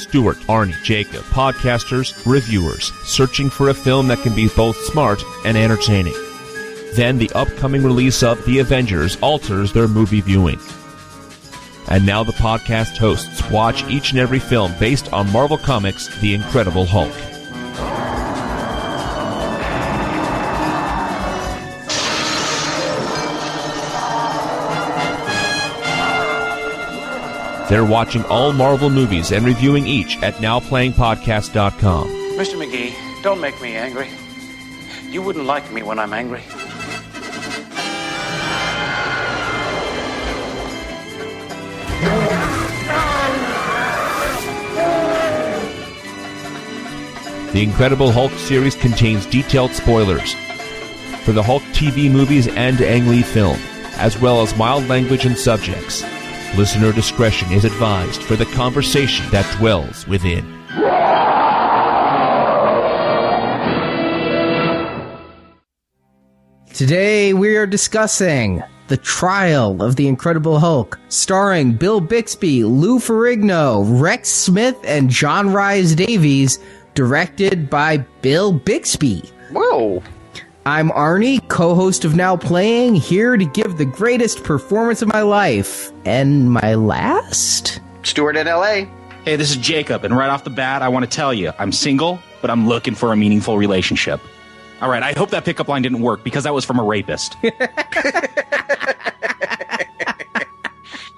Stuart, Arnie, Jakob, podcasters, reviewers, searching for a film that can be both smart and entertaining. Then the upcoming release of The Avengers alters their movie viewing. And now the podcast hosts watch each and every film based on Marvel Comics' The Incredible Hulk. They're watching all Marvel movies and reviewing each at NowPlayingPodcast.com. Mr. McGee, don't make me angry. You wouldn't like me when I'm angry. The Incredible Hulk series contains detailed spoilers for the Hulk TV movies and Ang Lee film, as well as mild language and subjects. Listener discretion is advised for the conversation that dwells within. Today we are discussing The Trial of the Incredible Hulk, starring Bill Bixby, Lou Ferrigno, Rex Smith, and John Rhys Davies, directed by Bill Bixby. Whoa. I'm Arnie, co-host of Now Playing, here to give the greatest performance of my life. And my last? Stuart in L.A. Hey, this is Jakob, and right off the bat, I want to tell you, I'm single, but I'm looking for a meaningful relationship. All right, I hope that pickup line didn't work, because that was from a rapist.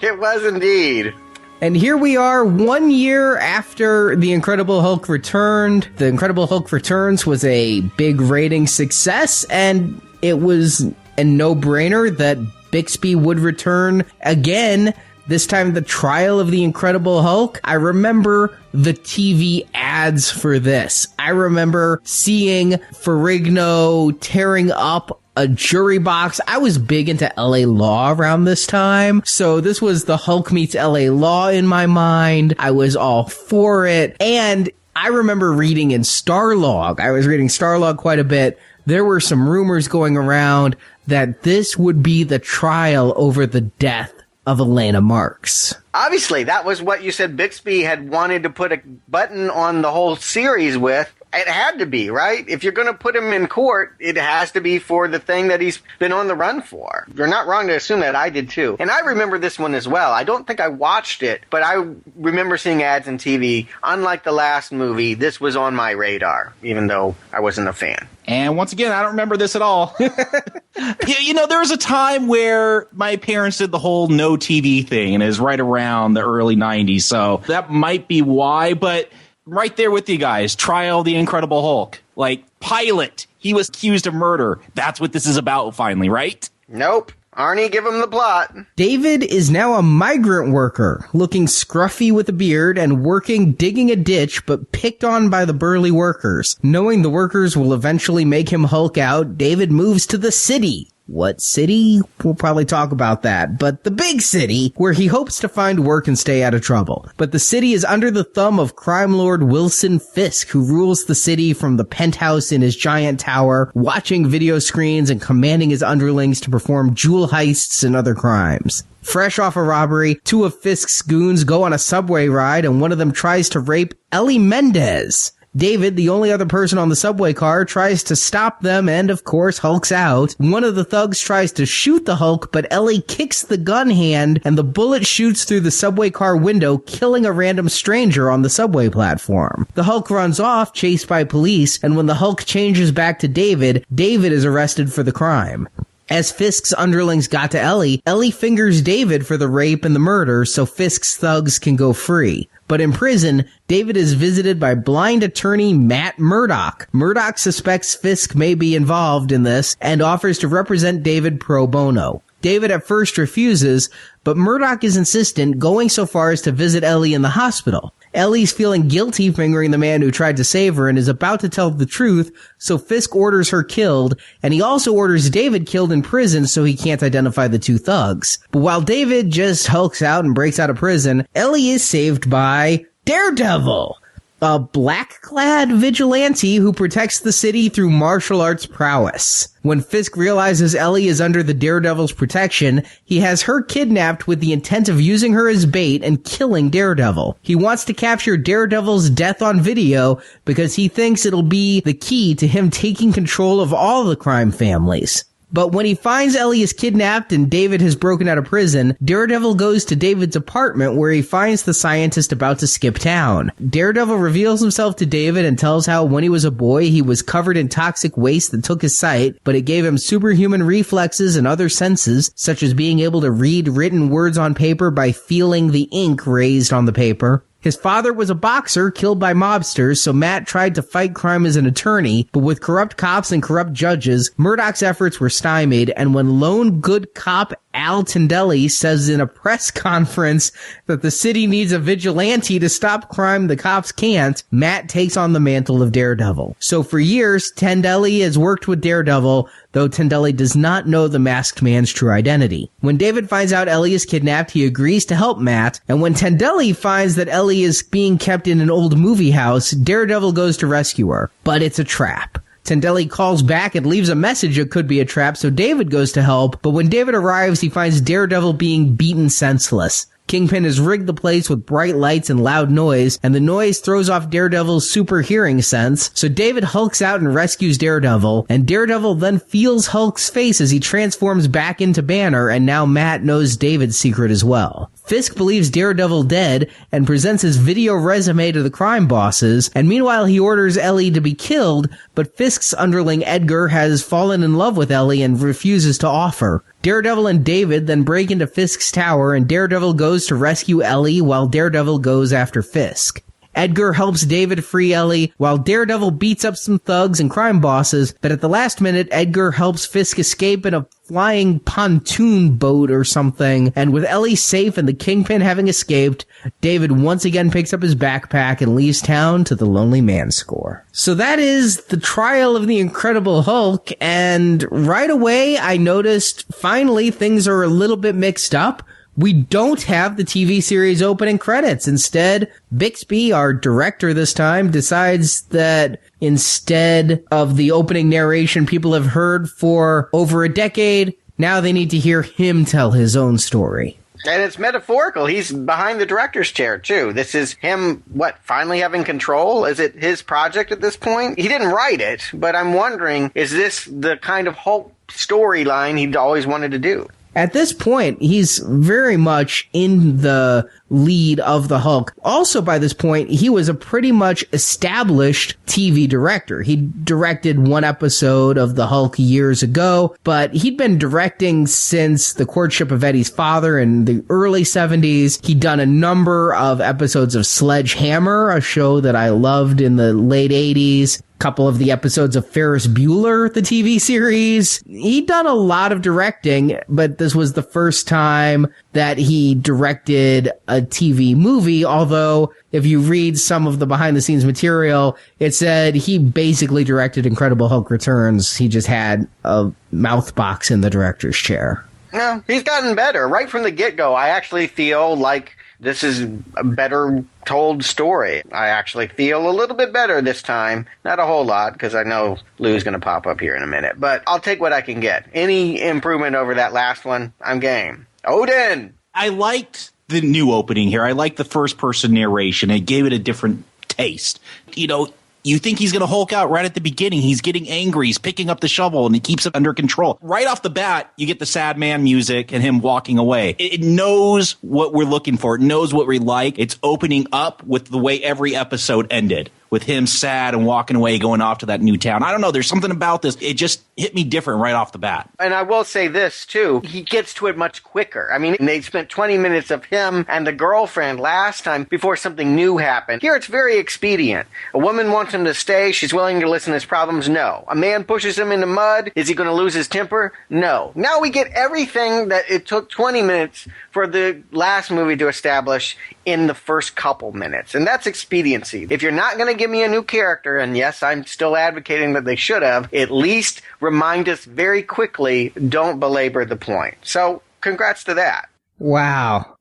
It was indeed. And here we are 1 year after The Incredible Hulk returned. The Incredible Hulk Returns was a big rating success, and it was a no-brainer that Bixby would return again, this time The Trial of the Incredible Hulk. I remember the TV ads for this. I remember seeing Ferrigno tearing up a jury box. I was big into LA Law around this time, so this was the Hulk meets LA Law in my mind. I was all for it, and I remember reading in Starlog. I was reading Starlog quite a bit. There were some rumors going around that this would be the trial over the death of Elena Marks. Obviously, that was what you said Bixby had wanted to put a button on the whole series with. It had to be, right? If you're going to put him in court, it has to be for the thing that he's been on the run for. You're not wrong to assume that. I did too. And I remember this one as well. I don't think I watched it, but I remember seeing ads on TV. Unlike the last movie, this was on my radar, even though I wasn't a fan. And once again, I don't remember this at all. You know, there was a time where my parents did the whole no TV thing, and it was right around the early 90s, so that might be why, but right there with you guys. Trial of the Incredible Hulk. Like, Pilot. He was accused of murder. That's what this is about, finally, right? Nope. Arnie, give him the plot. David is now a migrant worker, looking scruffy with a beard and working digging a ditch, but picked on by the burly workers. Knowing the workers will eventually make him Hulk out, David moves to the city. What city? We'll probably talk about that. But the big city, where he hopes to find work and stay out of trouble. But the city is under the thumb of crime lord Wilson Fisk, who rules the city from the penthouse in his giant tower, watching video screens and commanding his underlings to perform jewel heists and other crimes. Fresh off a robbery, two of Fisk's goons go on a subway ride, and one of them tries to rape Ellie Mendez. David, the only other person on the subway car, tries to stop them and, of course, Hulks out. One of the thugs tries to shoot the Hulk, but Ellie kicks the gun hand and the bullet shoots through the subway car window, killing a random stranger on the subway platform. The Hulk runs off, chased by police, and when the Hulk changes back to David, David is arrested for the crime. As Fisk's underlings got to Ellie, Ellie fingers David for the rape and the murder so Fisk's thugs can go free. But in prison, David is visited by blind attorney Matt Murdock. Murdock suspects Fisk may be involved in this and offers to represent David pro bono. David at first refuses, but Murdock is insistent, going so far as to visit Ellie in the hospital. Ellie's feeling guilty fingering the man who tried to save her and is about to tell the truth, so Fisk orders her killed, and he also orders David killed in prison so he can't identify the two thugs. But while David just hulks out and breaks out of prison, Ellie is saved by Daredevil. a black-clad vigilante who protects the city through martial arts prowess. When Fisk realizes Ellie is under the Daredevil's protection, he has her kidnapped with the intent of using her as bait and killing Daredevil. He wants to capture Daredevil's death on video because he thinks it'll be the key to him taking control of all the crime families. But when he finds Ellie is kidnapped and David has broken out of prison, Daredevil goes to David's apartment where he finds the scientist about to skip town. Daredevil reveals himself to David and tells how when he was a boy, he was covered in toxic waste that took his sight, but it gave him superhuman reflexes and other senses, such as being able to read written words on paper by feeling the ink raised on the paper. His father was a boxer killed by mobsters, so Matt tried to fight crime as an attorney, but with corrupt cops and corrupt judges, Murdock's efforts were stymied, and when lone good cop Al Tindelli says in a press conference that the city needs a vigilante to stop crime the cops can't, Matt takes on the mantle of Daredevil. So for years, Tindelli has worked with Daredevil, though Tindelli does not know the masked man's true identity. When David finds out Ellie is kidnapped, he agrees to help Matt, and when Tindelli finds that Ellie is being kept in an old movie house, Daredevil goes to rescue her. But it's a trap. Tindelli calls back and leaves a message it could be a trap, so David goes to help, but when David arrives, he finds Daredevil being beaten senseless. Kingpin has rigged the place with bright lights and loud noise, and the noise throws off Daredevil's super hearing sense, so David hulks out and rescues Daredevil, and Daredevil then feels Hulk's face as he transforms back into Banner, and now Matt knows David's secret as well. Fisk believes Daredevil dead and presents his video resume to the crime bosses, and meanwhile he orders Ellie to be killed, but Fisk's underling Edgar has fallen in love with Ellie and refuses to offer. Daredevil and David then break into Fisk's tower, and Daredevil goes to rescue Ellie while Daredevil goes after Fisk. Edgar helps David free Ellie, while Daredevil beats up some thugs and crime bosses, but at the last minute, Edgar helps Fisk escape in a flying pontoon boat or something, and with Ellie safe and the Kingpin having escaped, David once again picks up his backpack and leaves town to the Lonely Man score. So that is the trial of the Incredible Hulk, and right away I noticed finally things are a little bit mixed up. We don't have the TV series opening credits. Instead, Bixby, our director this time, decides that instead of the opening narration people have heard for over a decade, now they need to hear him tell his own story. And it's metaphorical. He's behind the director's chair, too. This is him, finally having control? Is it his project at this point? He didn't write it, but I'm wondering, is this the kind of Hulk storyline he'd always wanted to do? At this point, he's very much in the lead of the Hulk. Also, by this point, he was a pretty much established TV director. He directed one episode of the Hulk years ago, but he'd been directing since The Courtship of Eddie's Father in the early 70s. He'd done a number of episodes of Sledgehammer, a show that I loved in the late 80s. Couple of the episodes of Ferris Bueller, the TV series. He'd done a lot of directing, but this was the first time that he directed a TV movie, although if you read some of the behind-the-scenes material, it said he basically directed Incredible Hulk Returns. He just had a mouth box in the director's chair. No, he's gotten better. Right from the get-go, I actually feel like this is a better told story. I actually feel a little bit better this time. Not a whole lot, because I know Lou's going to pop up here in a minute. But I'll take what I can get. Any improvement over that last one, I'm game. Odin! I liked the new opening here. I liked the first-person narration. It gave it a different taste. You know, you think he's going to Hulk out right at the beginning. He's getting angry. He's picking up the shovel, and he keeps it under control. Right off the bat, you get the sad man music and him walking away. It knows what we're looking for. It knows what we like. It's opening up with the way every episode ended, with him sad and walking away, going off to that new town. I don't know. There's something about this. It just hit me different right off the bat. And I will say this, too. He gets to it much quicker. I mean, they spent 20 minutes of him and the girlfriend last time before something new happened. Here, it's very expedient. A woman wants him to stay. She's willing to listen to his problems. No. A man pushes him in the mud. Is he going to lose his temper? No. Now we get everything that it took 20 minutes for the last movie to establish in the first couple minutes. And that's expediency. If you're not going to give me a new character, and yes, I'm still advocating that they should have, at least remind us very quickly, don't belabor the point. So, congrats to that. Wow.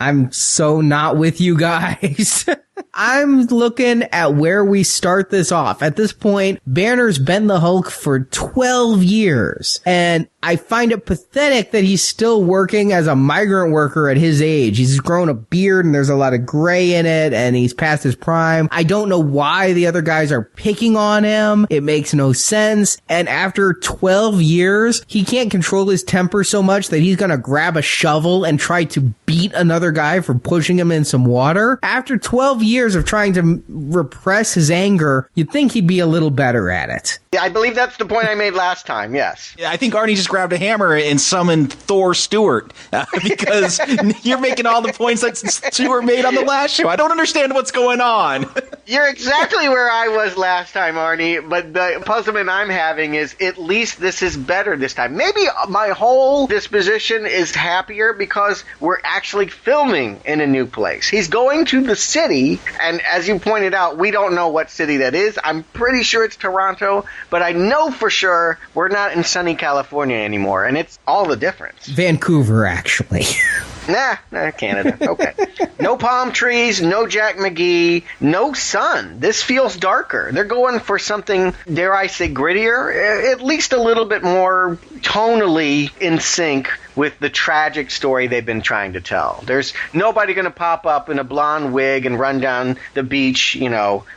I'm so not with you guys. I'm looking at where we start this off. At this point, Banner's been the Hulk for 12 years. And I find it pathetic that he's still working as a migrant worker at his age. He's grown a beard and there's a lot of gray in it and he's past his prime. I don't know why the other guys are picking on him. It makes no sense. And after 12 years, he can't control his temper so much that he's gonna grab a shovel and try to beat another guy for pushing him in some water. After 12 years of trying to repress his anger, you'd think he'd be a little better at it. Yeah, I believe that's the point I made last time, yes. Yeah, I think Arnie just grabbed a hammer and summoned Thor Stuart because you're making all the points that Stuart made on the last show. I don't understand what's going on. You're exactly where I was last time, Arnie, but the puzzlement I'm having is at least this is better this time. Maybe my whole disposition is happier because we're actually filming in a new place. He's going to the city, and as you pointed out, we don't know what city that is. I'm pretty sure it's Toronto, but I know for sure we're not in sunny California anymore, and it's all the difference. Vancouver, actually. Nah, Canada. Okay. No palm trees, no Jack McGee, no sun. This feels darker. They're going for something, dare I say, grittier, at least a little bit more tonally in sync with the tragic story they've been trying to tell. There's nobody going to pop up in a blonde wig and run down the beach,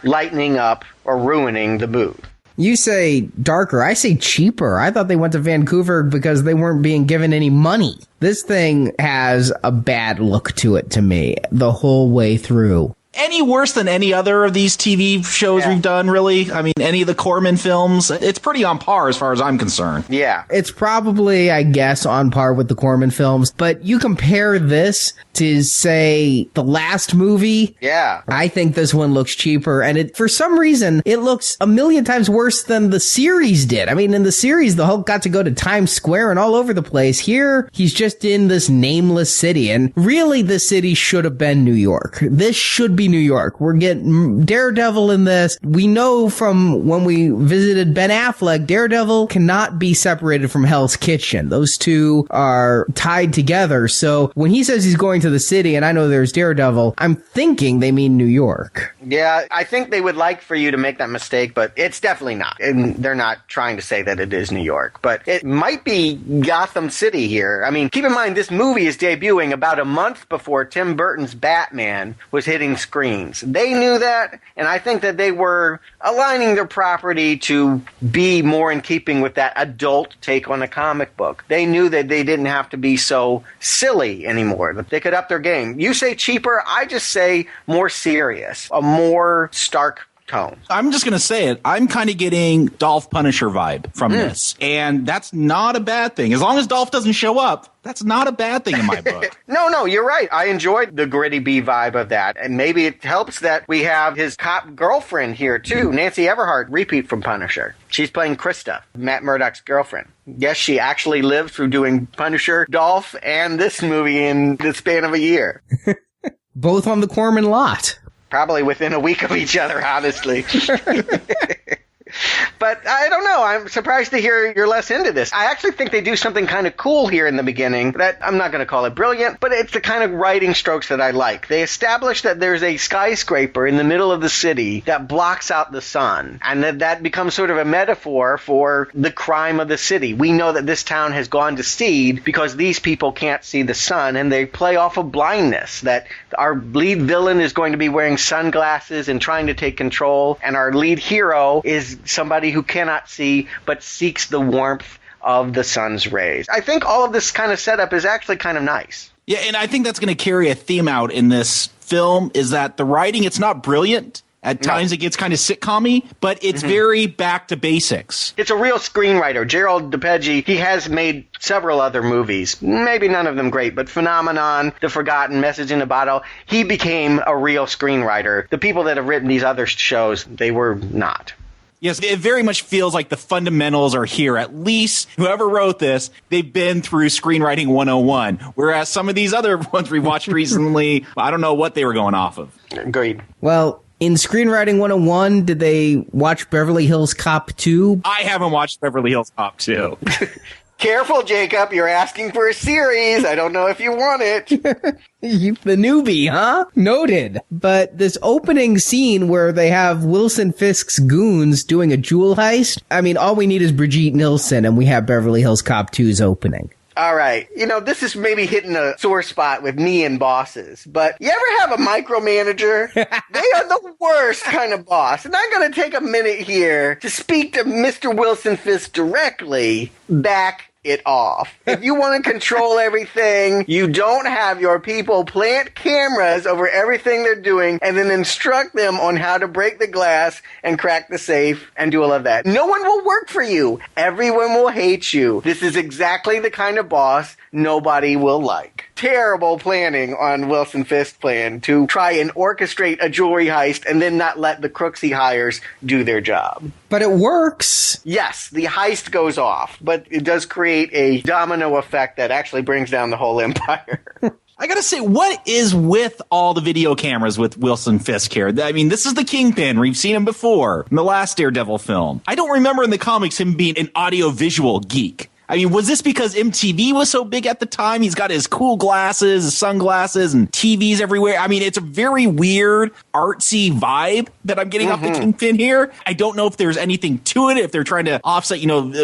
lightening up or ruining the mood. You say darker. I say cheaper. I thought they went to Vancouver because they weren't being given any money. This thing has a bad look to it to me the whole way through. Any worse than any other of these TV shows we've done, really? I mean, any of the Corman films? It's pretty on par as far as I'm concerned. Yeah. It's probably, I guess, on par with the Corman films, but you compare this to, say, the last movie. Yeah. I think this one looks cheaper, and for some reason, it looks a million times worse than the series did. I mean, in the series, the Hulk got to go to Times Square and all over the place. Here, he's just in this nameless city, and really, the city should have been New York. This should be New York. We're getting Daredevil in this. We know from when we visited Ben Affleck, Daredevil cannot be separated from Hell's Kitchen. Those two are tied together. So when he says he's going to the city, and I know there's Daredevil, I'm thinking they mean New York. Yeah, I think they would like for you to make that mistake, but it's definitely not. And they're not trying to say that it is New York, but it might be Gotham City here. I mean, keep in mind, this movie is debuting about a month before Tim Burton's Batman was hitting screens. They knew that, and I think that they were aligning their property to be more in keeping with that adult take on a comic book. They knew that they didn't have to be so silly anymore, that they could up their game. You say cheaper, I just say more serious, a more stark tone. I'm just going to say it. I'm kind of getting Dolph Punisher vibe from this. And that's not a bad thing. As long as Dolph doesn't show up, that's not a bad thing in my book. No, you're right. I enjoyed the gritty B vibe of that. And maybe it helps that we have his cop girlfriend here, too. Nancy Everhart, repeat from Punisher. She's playing Krista, Matt Murdock's girlfriend. Yes, she actually lived through doing Punisher, Dolph, and this movie in the span of a year. Both on the Corman lot. Probably within a week of each other, honestly. But I don't know. I'm surprised to hear you're less into this. I actually think they do something kind of cool here in the beginning that I'm not going to call it brilliant, but it's the kind of writing strokes that I like. They establish that there's a skyscraper in the middle of the city that blocks out the sun, and that becomes sort of a metaphor for the crime of the city. We know that this town has gone to seed because these people can't see the sun, and they play off of blindness, that our lead villain is going to be wearing sunglasses and trying to take control, and our lead hero is somebody who cannot see but seeks the warmth of the sun's rays. I think all of this kind of setup is actually kind of nice. Yeah, and I think that's going to carry a theme out in this film, is that the writing, it's not brilliant. At times it gets kind of sitcom-y, but it's very back to basics. It's a real screenwriter. Gerald DePeggi, he has made several other movies. Maybe none of them great, but Phenomenon, The Forgotten, Message in a Bottle, he became a real screenwriter. The people that have written these other shows, they were not. Yes, it very much feels like the fundamentals are here. At least whoever wrote this, they've been through Screenwriting 101. Whereas some of these other ones we watched recently, I don't know what they were going off of. Agreed. Well, in Screenwriting 101, did they watch Beverly Hills Cop 2? I haven't watched Beverly Hills Cop 2. Careful, Jacob. You're asking for a series. I don't know if you want it. You, the newbie, huh? Noted. But this opening scene where they have Wilson Fisk's goons doing a jewel heist, I mean, all we need is Brigitte Nielsen and we have Beverly Hills Cop 2's opening. All right. This is maybe hitting a sore spot with me and bosses, but you ever have a micromanager? They are the worst kind of boss. And I'm going to take a minute here to speak to Mr. Wilson Fisk directly. Back it off. If you want to control everything, you don't have your people plant cameras over everything they're doing and then instruct them on how to break the glass and crack the safe and do all of that. No one will work for you. Everyone will hate you. This is exactly the kind of boss nobody will like. Terrible planning on Wilson Fisk's plan to try and orchestrate a jewelry heist and then not let the crooks he hires do their job. But it works. Yes, the heist goes off, but it does create a domino effect that actually brings down the whole empire. I gotta say, what is with all the video cameras with Wilson Fisk here? I mean, this is the Kingpin. We've seen him before in the last Daredevil film. I don't remember in the comics him being an audio-visual geek. I mean, was this because MTV was so big at the time? He's got his cool glasses, his sunglasses, and TVs everywhere. I mean, it's a very weird, artsy vibe that I'm getting off the Kingpin here. I don't know if there's anything to it, if they're trying to offset,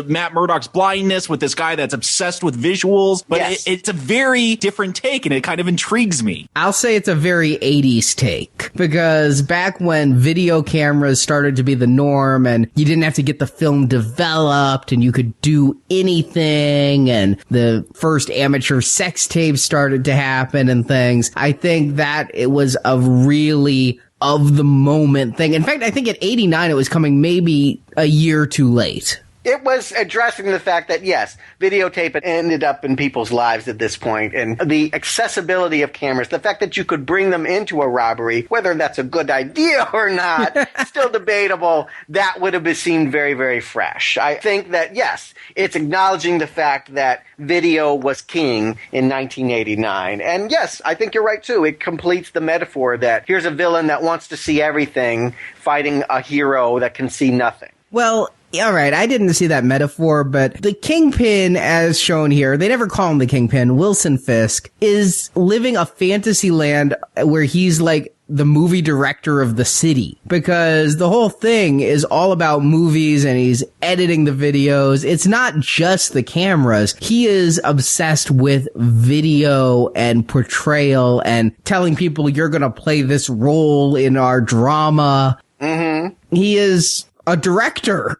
Matt Murdock's blindness with this guy that's obsessed with visuals. But yes, it's a very different take, and it kind of intrigues me. I'll say it's a very 80s take, because back when video cameras started to be the norm and you didn't have to get the film developed and you could do anything, and the first amateur sex tapes started to happen and things, I think that it was a really of the moment thing. In fact, I think at 89 it was coming maybe a year too late. It was addressing the fact that, yes, videotape had ended up in people's lives at this point, and the accessibility of cameras, the fact that you could bring them into a robbery, whether that's a good idea or not, still debatable, that would have seemed very, very fresh. I think that, yes, it's acknowledging the fact that video was king in 1989. And yes, I think you're right, too. It completes the metaphor that here's a villain that wants to see everything fighting a hero that can see nothing. Well, all right, I didn't see that metaphor, but the Kingpin, as shown here, they never call him the Kingpin, Wilson Fisk, is living a fantasy land where he's like the movie director of the city, because the whole thing is all about movies and he's editing the videos. It's not just the cameras. He is obsessed with video and portrayal and telling people you're going to play this role in our drama. He is a director.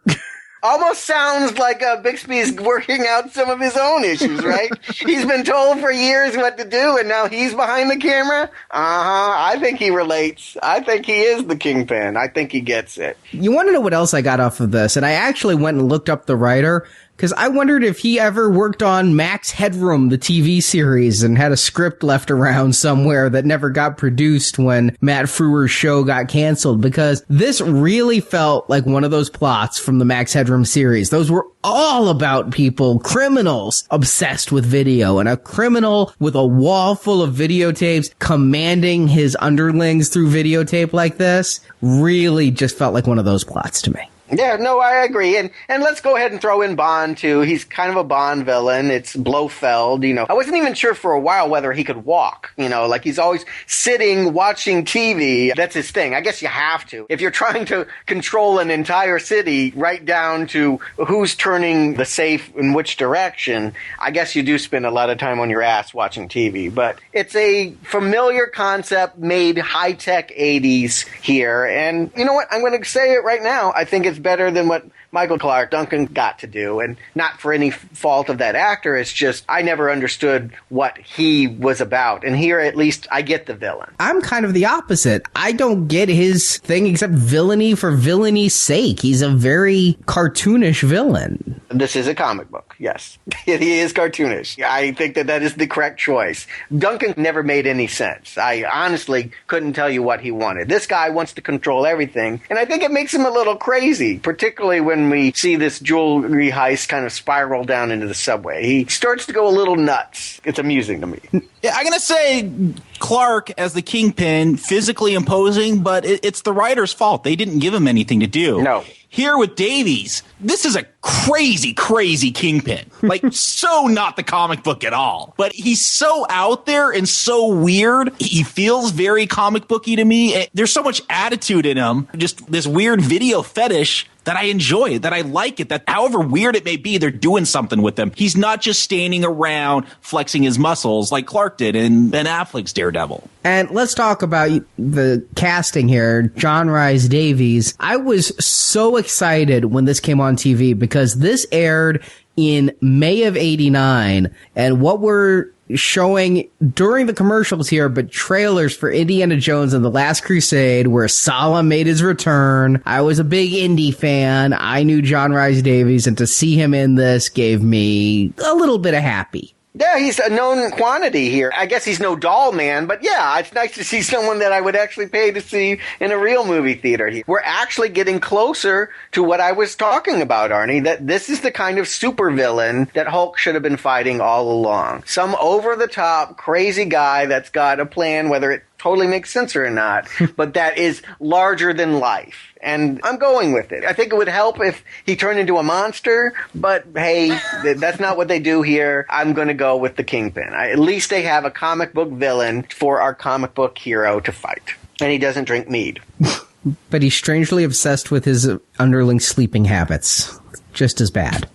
Almost sounds like Bixby's working out some of his own issues, right? He's been told for years what to do, and now he's behind the camera? I think he relates. I think he is the Kingpin. I think he gets it. You want to know what else I got off of this? And I actually went and looked up the writer, because I wondered if he ever worked on Max Headroom, the TV series, and had a script left around somewhere that never got produced when Matt Frewer's show got canceled, because this really felt like one of those plots from the Max Headroom series. Those were all about people, criminals, obsessed with video, and a criminal with a wall full of videotapes commanding his underlings through videotape like this really just felt like one of those plots to me. Yeah, no, I agree. And let's go ahead and throw in Bond, too. He's kind of a Bond villain. It's Blofeld, I wasn't even sure for a while whether he could walk, like he's always sitting, watching TV. That's his thing. I guess you have to. If you're trying to control an entire city right down to who's turning the safe in which direction, I guess you do spend a lot of time on your ass watching TV. But it's a familiar concept made high-tech 80s here. And you know what? I'm going to say it right now. I think it's better than what Michael Clarke Duncan got to do, and not for any fault of that actor. It's just I never understood what he was about, and here at least I get the villain. I'm kind of the opposite. I don't get his thing except villainy for villainy sake. He's a very cartoonish villain. This is a comic book, yes. He is cartoonish. I think that is the correct choice. Duncan never made any sense. I honestly couldn't tell you what he wanted. This guy wants to control everything, and I think it makes him a little crazy, particularly when we see this jewelry heist kind of spiral down into the subway. He starts to go a little nuts. It's amusing to me. Yeah, I'm going to say Clark as the Kingpin, physically imposing, but it's the writer's fault. They didn't give him anything to do. No. Here with Davies, this is a crazy, crazy Kingpin. Like, so not the comic book at all. But he's so out there and so weird. He feels very comic booky to me. There's so much attitude in him. Just this weird video fetish that I enjoy, that I like it, that however weird it may be, they're doing something with him. He's not just standing around flexing his muscles like Clark did in Ben Affleck's Daredevil. And let's talk about the casting here. John Rhys Davies. I was so excited when this came on TV because this aired in May of '89, and what we're showing during the commercials here, but trailers for Indiana Jones and the Last Crusade, where Salah made his return. I was a big Indy fan. I knew John Rhys Davies, and to see him in this gave me a little bit of happy. Yeah, he's a known quantity here. I guess he's no doll man, but yeah, it's nice to see someone that I would actually pay to see in a real movie theater. We're actually getting closer to what I was talking about, Arnie, that this is the kind of supervillain that Hulk should have been fighting all along. Some over-the-top, crazy guy that's got a plan, whether it totally makes sense or not, but that is larger than life. And I'm going with it. I think it would help if he turned into a monster, but hey, that's not what they do here. I'm going to go with the Kingpin. At least they have a comic book villain for our comic book hero to fight. And he doesn't drink mead. But he's strangely obsessed with his underling sleeping habits. Just as bad.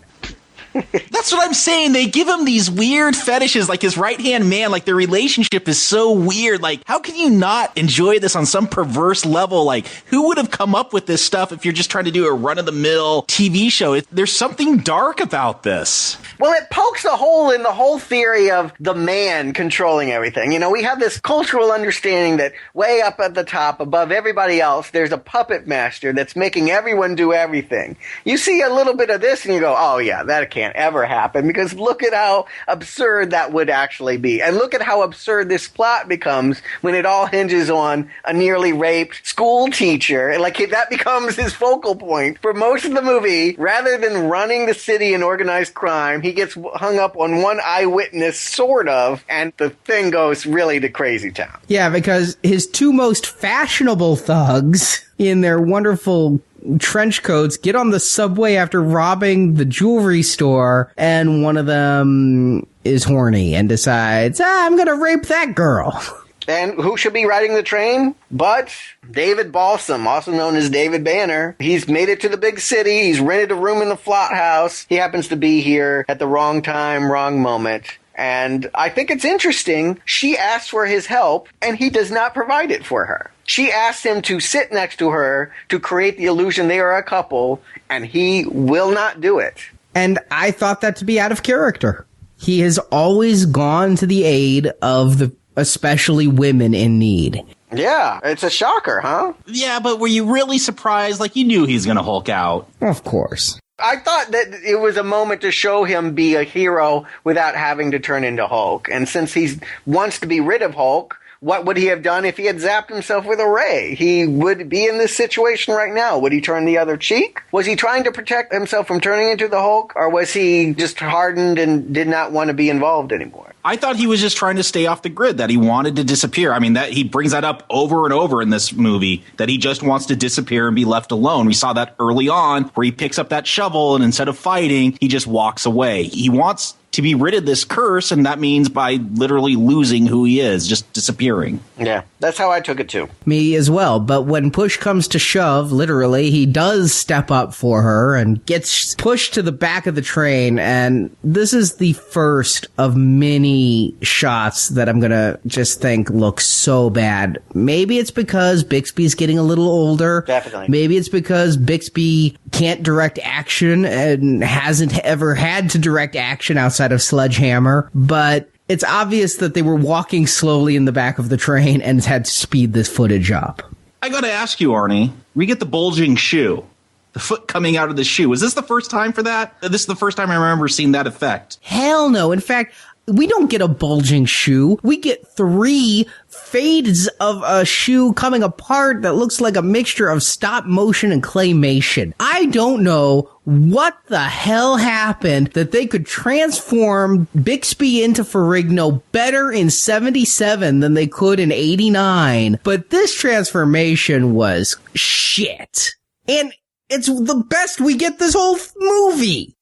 That's what I'm saying. They give him these weird fetishes, like his right-hand man, like their relationship is so weird. Like, how can you not enjoy this on some perverse level? Like, who would have come up with this stuff if you're just trying to do a run-of-the-mill TV show? There's something dark about this. Well, it pokes a hole in the whole theory of the man controlling everything. You know, we have this cultural understanding that way up at the top, above everybody else, there's a puppet master that's making everyone do everything. You see a little bit of this and you go, oh yeah, that can't ever happen, because look at how absurd that would actually be. And look at how absurd this plot becomes when it all hinges on a nearly raped school teacher. Like, that becomes his focal point for most of the movie. Rather than running the city in organized crime, he gets hung up on one eyewitness, sort of, and the thing goes really to crazy town. Yeah, because his two most fashionable thugs in their wonderful trench coats get on the subway after robbing the jewelry store, and one of them is horny and decides, I'm gonna rape that girl. And who should be riding the train but David Balsam, also known as David Banner. He's made it to the big city. He's rented a room in the Flot House. He happens to be here at the wrong time, wrong moment. And I think it's interesting. She asks for his help, and he does not provide it for her. She asks him to sit next to her to create the illusion they are a couple, and he will not do it. And I thought that to be out of character. He has always gone to the aid of the especially women in need. Yeah, it's a shocker, huh? Yeah, but were you really surprised? Like, you knew he was going to Hulk out. Of course. I thought that it was a moment to show him be a hero without having to turn into Hulk. And since he wants to be rid of Hulk, what would he have done if he had zapped himself with a ray? He would be in this situation right now. Would he turn the other cheek? Was he trying to protect himself from turning into the Hulk? Or was he just hardened and did not want to be involved anymore? I thought he was just trying to stay off the grid, that he wanted to disappear. I mean, that he brings that up over and over in this movie, that he just wants to disappear and be left alone. We saw that early on, where he picks up that shovel and instead of fighting, he just walks away. He wants to be rid of this curse, and that means by literally losing who he is, just disappearing. Yeah, that's how I took it too. Me as well, but when push comes to shove, literally, he does step up for her and gets pushed to the back of the train, and this is the first of many shots that I'm gonna just think look so bad. Maybe it's because Bixby's getting a little older. Definitely. Maybe it's because Bixby can't direct action and hasn't ever had to direct action outside of Sledgehammer, but it's obvious that they were walking slowly in the back of the train and had to speed this footage up. I gotta ask you, Arnie, we get the bulging shoe, the foot coming out of the shoe. Was this the first time for that? This is the first time I remember seeing that effect. Hell no. In fact, We don't get a bulging shoe. We get 3 fades of a shoe coming apart that looks like a mixture of stop motion and claymation. I don't know what the hell happened that they could transform Bixby into Ferrigno better in 77 than they could in 89, but this transformation was shit. And it's the best we get this whole movie.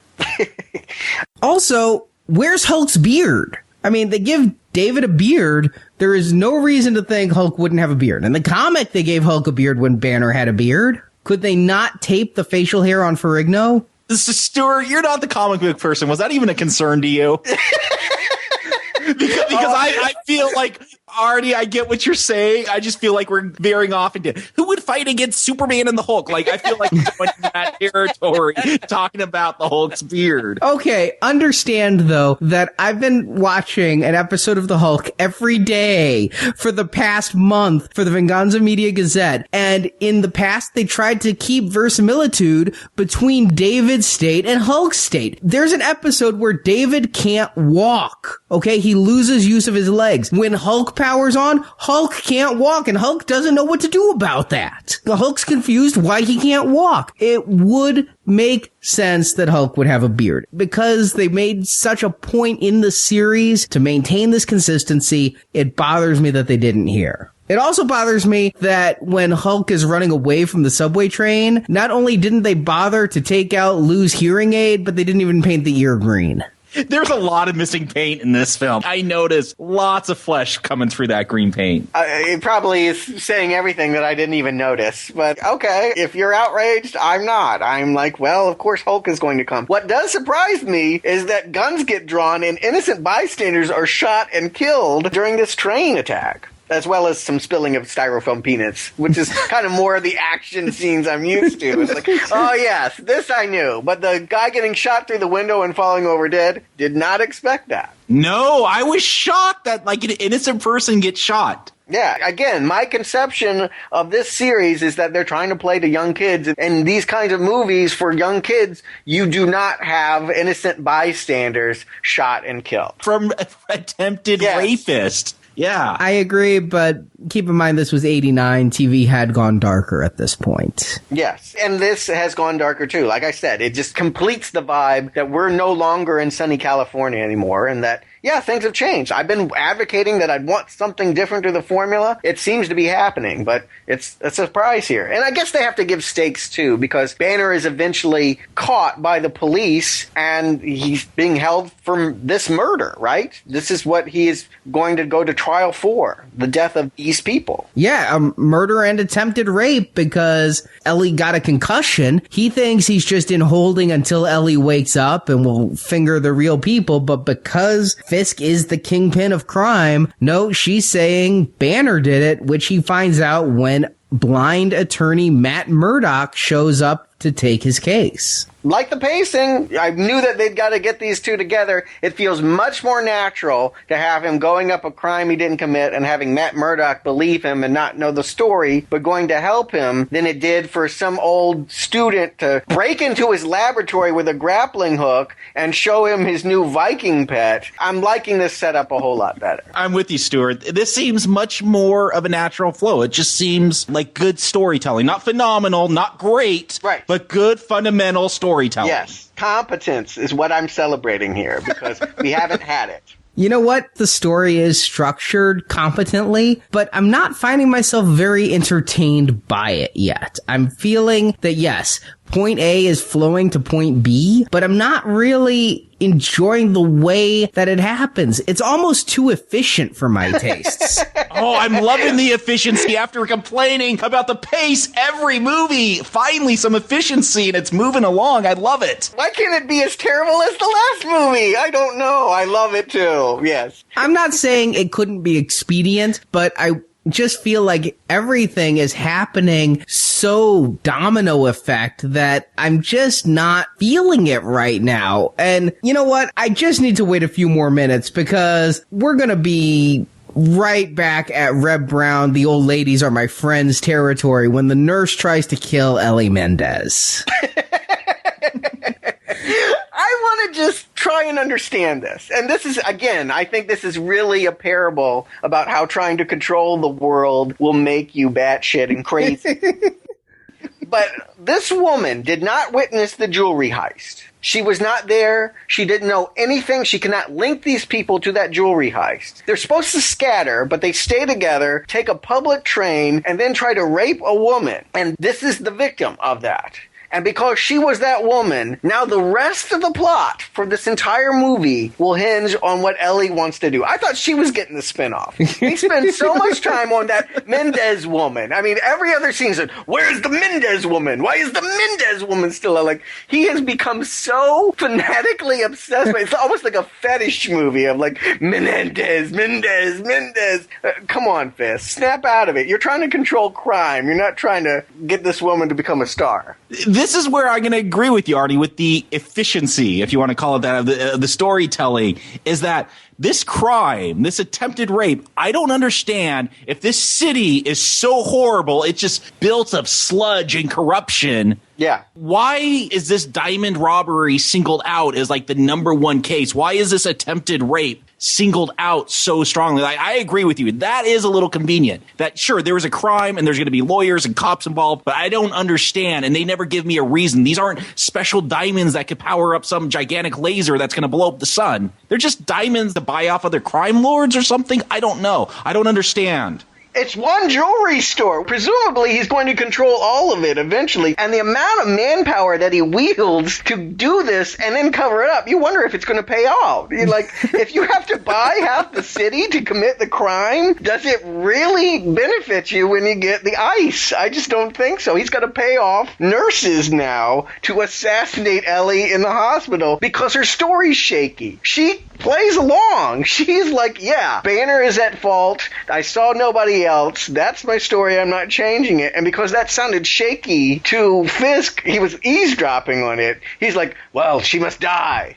Also, where's Hulk's beard? I mean, they give David a beard. There is no reason to think Hulk wouldn't have a beard. In the comic, they gave Hulk a beard when Banner had a beard. Could they not tape the facial hair on Ferrigno? Stuart, you're not the comic book person. Was that even a concern to you? because I feel like, Arnie, I get what you're saying. I just feel like we're veering off into who would fight against Superman and the Hulk. Like, I feel like we're going into that territory talking about the Hulk's beard. Okay, understand, though, that I've been watching an episode of the Hulk every day for the past month for the Venganza Media Gazette. And in the past, they tried to keep verisimilitude between David's state and Hulk's state. There's an episode where David can't walk. Okay, he loses use of his legs. When Hulk powers on, Hulk can't walk, and Hulk doesn't know what to do about that. The Hulk's confused why he can't walk. It would make sense that Hulk would have a beard because they made such a point in the series to maintain this consistency. It bothers me that they didn't here. It also bothers me that when Hulk is running away from the subway train, not only didn't they bother to take out Lou's hearing aid, but they didn't even paint the ear green. There's a lot of missing paint in this film. I noticed lots of flesh coming through that green paint. It probably is saying everything that I didn't even notice. But okay, if you're outraged, I'm not. I'm like, well, of course Hulk is going to come. What does surprise me is that guns get drawn and innocent bystanders are shot and killed during this train attack, as well as some spilling of styrofoam peanuts, which is kind of more of the action scenes I'm used to. It's like, oh yes, this I knew. But the guy getting shot through the window and falling over dead, did not expect that. No, I was shocked that like an innocent person gets shot. Yeah, again, my conception of this series is that they're trying to play to young kids. And these kinds of movies for young kids, you do not have innocent bystanders shot and killed. From attempted rapist. Yeah. I agree, but keep in mind this was 89. TV had gone darker at this point. Yes, and this has gone darker too. Like I said, it just completes the vibe that we're no longer in sunny California anymore, and that, yeah, things have changed. I've been advocating that I'd want something different to the formula. It seems to be happening, but it's a surprise here. And I guess they have to give stakes too, because Banner is eventually caught by the police, and he's being held for this murder, right? This is what he is going to go to trial for, the death of these people. Yeah, murder and attempted rape, because Ellie got a concussion. He thinks he's just in holding until Ellie wakes up and will finger the real people, but because Fisk is the kingpin of crime, no, she's saying Banner did it, which he finds out when blind attorney Matt Murdock shows up to take his case. Like the pacing, I knew that they'd got to get these two together. It feels much more natural to have him going up a crime he didn't commit and having Matt Murdock believe him and not know the story, but going to help him, than it did for some old student to break into his laboratory with a grappling hook and show him his new Viking pet. I'm liking this setup a whole lot better. I'm with you, Stuart. This seems much more of a natural flow. It just seems like good storytelling. Not phenomenal, not great, right, but good fundamental storytelling. Yes, competence is what I'm celebrating here, because we haven't had it. You know what? The story is structured competently, but I'm not finding myself very entertained by it yet. I'm feeling that, yes, point A is flowing to point B, but I'm not really enjoying the way that it happens. It's almost too efficient for my tastes. Oh, I'm loving the efficiency after complaining about the pace every movie. Finally, some efficiency, and it's moving along. I love it. Why can't it be as terrible as the last movie? I don't know. I love it too. Yes. I'm not saying it couldn't be expedient, but I just feel like everything is happening so domino effect that I'm just not feeling it right now. And you know what? I just need to wait a few more minutes, because we're going to be right back at Reb Brown, the old ladies are my friends territory, when the nurse tries to kill Ellie Mendez. I want to just try and understand this. And this is, again, I think this is really a parable about how trying to control the world will make you batshit and crazy. But this woman did not witness the jewelry heist. She was not there. She didn't know anything. She cannot link these people to that jewelry heist. They're supposed to scatter, but they stay together, take a public train, and then try to rape a woman. And this is the victim of that. And because she was that woman, now the rest of the plot for this entire movie will hinge on what Ellie wants to do. I thought she was getting the spinoff. He spent so much time on that Mendez woman. I mean, every other scene said, where's the Mendez woman? Why is the Mendez woman still like? He has become so fanatically obsessed with it. It's almost like a fetish movie of like, Mendez. Come on, Fisk. Snap out of it. You're trying to control crime. You're not trying to get this woman to become a star. This is where I'm going to agree with you, Arnie, with the efficiency, if you want to call it that, of the storytelling, is that this crime, this attempted rape, I don't understand if this city is so horrible, it's just built of sludge and corruption. Yeah. Why is this diamond robbery singled out as like the number one case? Why is this attempted rape singled out so strongly? I agree with you. That is a little convenient. That, sure, there was a crime and there's going to be lawyers and cops involved, but I don't understand, and they never give me a reason. These aren't special diamonds that could power up some gigantic laser that's going to blow up the sun. They're just diamonds to buy off other crime lords or something. I don't know. I don't understand. It's one jewelry store. Presumably, he's going to control all of it eventually. And the amount of manpower that he wields to do this and then cover it up, you wonder if it's going to pay off. Like, if you have to buy half the city to commit the crime, does it really benefit you when you get the ice? I just don't think so. He's got to pay off nurses now to assassinate Ellie in the hospital because her story's shaky. She plays along. She's like, yeah, Banner is at fault. I saw nobody else. That's my story. I'm not changing it. And because that sounded shaky to Fisk, he was eavesdropping on it. He's like, well, she must die.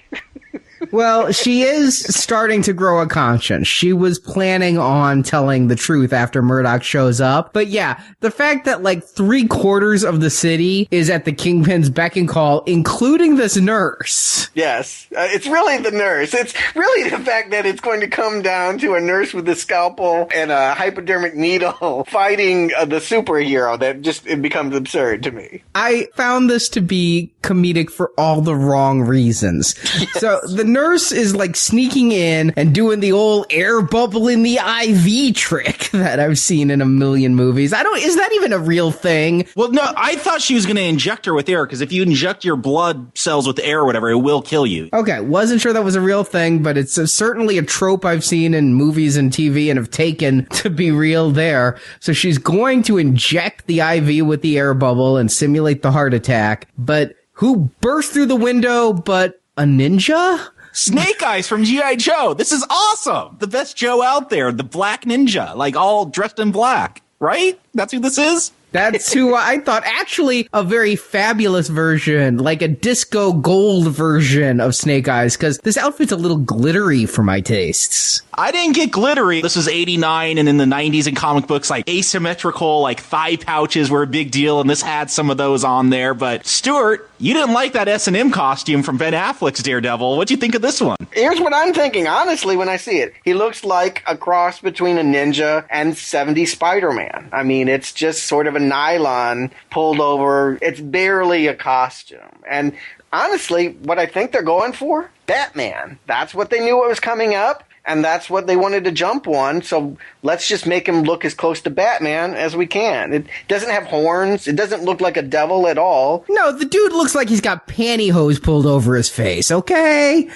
Well, she is starting to grow a conscience. She was planning on telling the truth after Murdock shows up. But yeah, the fact that like 3/4 of the city is at the Kingpin's beck and call, including this nurse. Yes. It's really the nurse. It's really the fact that it's going to come down to a nurse with a scalpel and a hypodermic needle fighting the superhero that just, it becomes absurd to me. I found this to be comedic for all the wrong reasons. Yes. So the nurse is like sneaking in and doing the old air bubble in the IV trick that I've seen in a million movies. Is that even a real thing? Well, no, I thought she was going to inject her with air, because if you inject your blood cells with air or whatever, it will kill you. Okay, wasn't sure that was a real thing, but it's certainly a trope I've seen in movies and TV and have taken to be real there. So she's going to inject the IV with the air bubble and simulate the heart attack, but who burst through the window but a ninja? Snake Eyes from G.I. Joe. This is awesome. The best Joe out there. The black ninja, like all dressed in black, right? That's who this is? That's who I thought. Actually, a very fabulous version, like a disco gold version of Snake Eyes, because this outfit's a little glittery for my tastes. I didn't get glittery. This was 89, and in the 90s in comic books, like asymmetrical, like thigh pouches were a big deal, and this had some of those on there. But Stuart, you didn't like that S&M costume from Ben Affleck's Daredevil. What'd you think of this one? Here's what I'm thinking, honestly, when I see it. He looks like a cross between a ninja and 70s Spider-Man. I mean, it's just sort of a nylon pulled over. It's barely a costume. And honestly, what I think they're going for, Batman. That's what they knew what was coming up, and that's what they wanted to jump on. So let's just make him look as close to Batman as we can. It doesn't have horns. It doesn't look like a devil at all. No, the dude looks like he's got pantyhose pulled over his face, okay?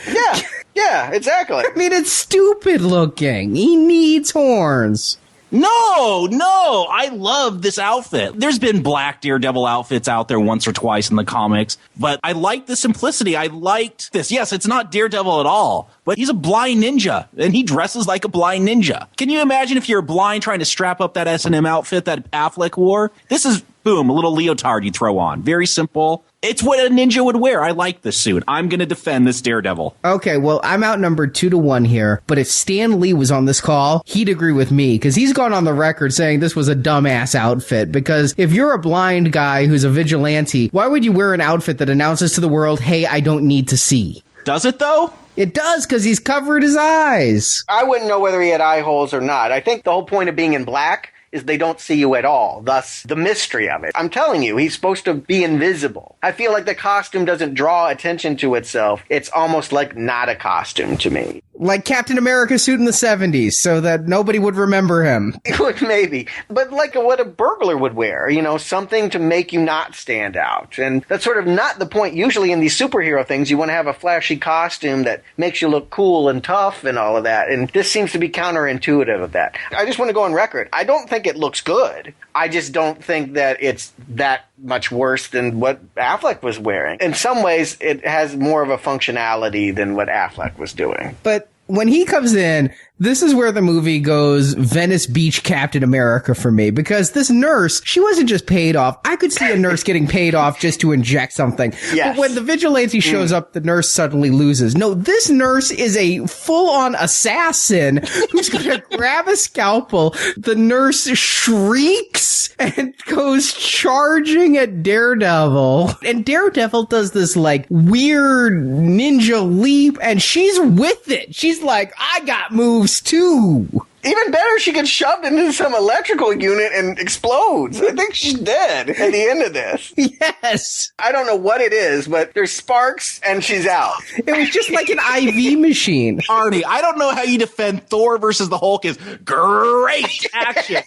Yeah, exactly. I mean, it's stupid looking. He needs horns. No, I love this outfit. There's been black Daredevil outfits out there once or twice in the comics, but I like the simplicity. I liked this. Yes, it's not Daredevil at all, but he's a blind ninja, and he dresses like a blind ninja. Can you imagine if you're blind trying to strap up that S&M outfit that Affleck wore? This is, boom, a little leotard you throw on. Very simple. It's what a ninja would wear. I like this suit. I'm going to defend this Daredevil. Okay, well, I'm outnumbered 2-1 here, but if Stan Lee was on this call, he'd agree with me, because he's gone on the record saying this was a dumbass outfit, because if you're a blind guy who's a vigilante, why would you wear an outfit that announces to the world, hey, I don't need to see? Does it, though? It does, because he's covered his eyes. I wouldn't know whether he had eye holes or not. I think the whole point of being in black is they don't see you at all, thus the mystery of it. I'm telling you, he's supposed to be invisible. I feel like the costume doesn't draw attention to itself. It's almost like not a costume to me. Like Captain America's suit in the 70s, so that nobody would remember him. Maybe. But like what a burglar would wear, something to make you not stand out. And that's sort of not the point. Usually in these superhero things, you want to have a flashy costume that makes you look cool and tough and all of that. And this seems to be counterintuitive of that. I just want to go on record. I don't think it looks good. I just don't think that it's that much worse than what Affleck was wearing. In some ways, it has more of a functionality than what Affleck was doing. But when he comes in, this is where the movie goes Venice Beach Captain America for me, because this nurse, she wasn't just paid off. I could see a nurse getting paid off just to inject something. Yes. But when the vigilante shows up, the nurse suddenly loses. No, this nurse is a full-on assassin who's going to grab a scalpel. The nurse shrieks and goes charging at Daredevil. And Daredevil does this, weird ninja leap, and she's with it. She's like, I got moves too. Even better, she gets shoved into some electrical unit and explodes. I think she's dead at the end of this. Yes. I don't know what it is, but there's sparks and she's out. It was just like an IV machine. Arnie, I don't know how you defend Thor versus the Hulk is great action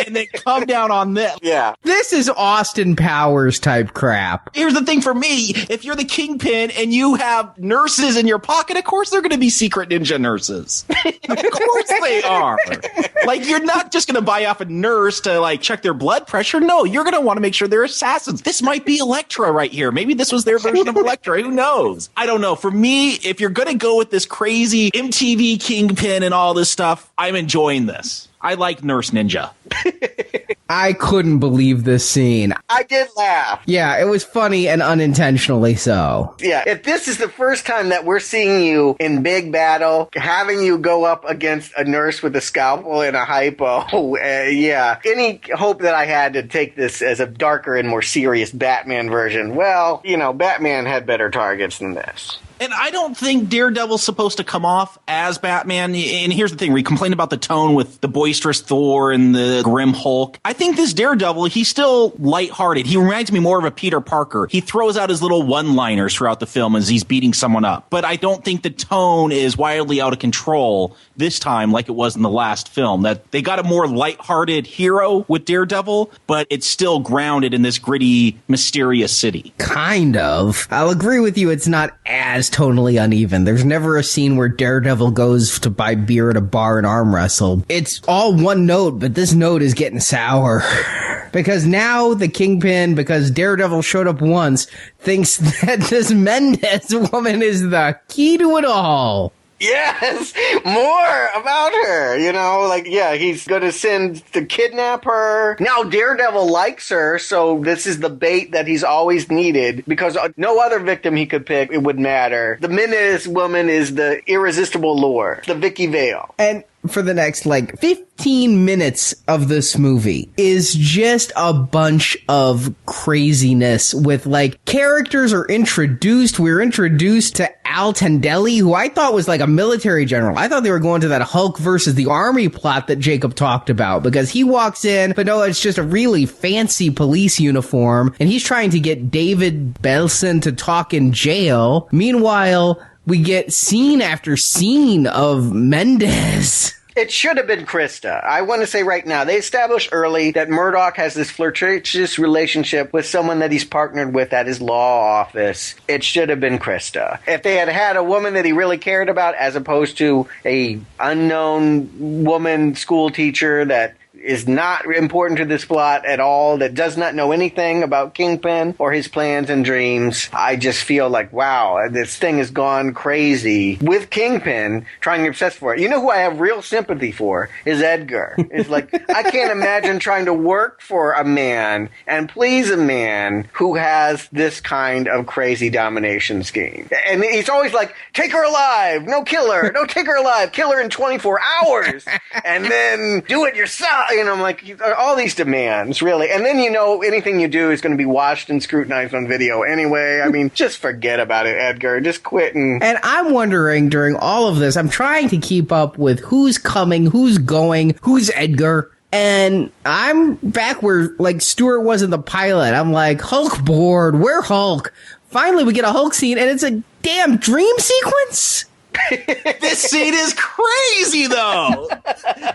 and then come down on this. Yeah. This is Austin Powers type crap. Here's the thing for me. If you're the Kingpin and you have nurses in your pocket, of course they're going to be secret ninja nurses. Of course they are. You're not just going to buy off a nurse to, check their blood pressure. No, you're going to want to make sure they're assassins. This might be Elektra right here. Maybe this was their version of Elektra. Who knows? I don't know. For me, if you're going to go with this crazy MTV Kingpin and all this stuff, I'm enjoying this. I like Nurse Ninja. I couldn't believe this scene. I did laugh. Yeah, it was funny and unintentionally so. Yeah, if this is the first time that we're seeing you in big battle, having you go up against a nurse with a scalpel and a hypo, yeah. Any hope that I had to take this as a darker and more serious Batman version, well, Batman had better targets than this. And I don't think Daredevil's supposed to come off as Batman. And here's the thing. We complain about the tone with the boisterous Thor and the grim Hulk. I think this Daredevil, he's still lighthearted. He reminds me more of a Peter Parker. He throws out his little one-liners throughout the film as he's beating someone up. But I don't think the tone is wildly out of control this time like it was in the last film. That they got a more lighthearted hero with Daredevil, but it's still grounded in this gritty, mysterious city. Kind of. I'll agree with you. It's not as totally uneven. There's never a scene where Daredevil goes to buy beer at a bar and arm wrestle. It's all one note, but this note is getting sour. Because now the Kingpin, because Daredevil showed up once, thinks that this Mendez woman is the key to it all. Yes, more about her, he's going to send to kidnap her. Now Daredevil likes her, so this is the bait that he's always needed, because no other victim he could pick, it would matter. The Mendez woman is the irresistible lure, the Vicky Vale. And for the next 15 minutes of this movie is just a bunch of craziness with characters are introduced. We're introduced to Al Tendelli, who I thought was a military general. I thought they were going to that Hulk versus the Army plot that Jacob talked about, because he walks in, but no, it's just a really fancy police uniform, and he's trying to get David Belson to talk in jail. Meanwhile, we get scene after scene of Mendez. It should have been Krista. I want to say right now, they established early that Murdock has this flirtatious relationship with someone that he's partnered with at his law office. It should have been Krista. If they had had a woman that he really cared about, as opposed to a unknown woman school teacher that is not important to this plot at all, that does not know anything about Kingpin or his plans and dreams. I just feel like, wow, this thing has gone crazy with Kingpin trying to obsess for it. You know who I have real sympathy for is Edgar. It's I can't imagine trying to work for a man and please a man who has this kind of crazy domination scheme. And he's always take her alive, no, kill her, no, take her alive, kill her in 24 hours, and then do it yourself. I'm like, all these demands, really. And then, anything you do is going to be watched and scrutinized on video anyway. I mean, just forget about it, Edgar. Just quit. And I'm wondering during all of this, I'm trying to keep up with who's coming, who's going, who's Edgar. And I'm back where, like, Stuart was in the pilot. I'm like, Hulk bored. Where Hulk? Finally, we get a Hulk scene, and it's a damn dream sequence. This scene is crazy, though.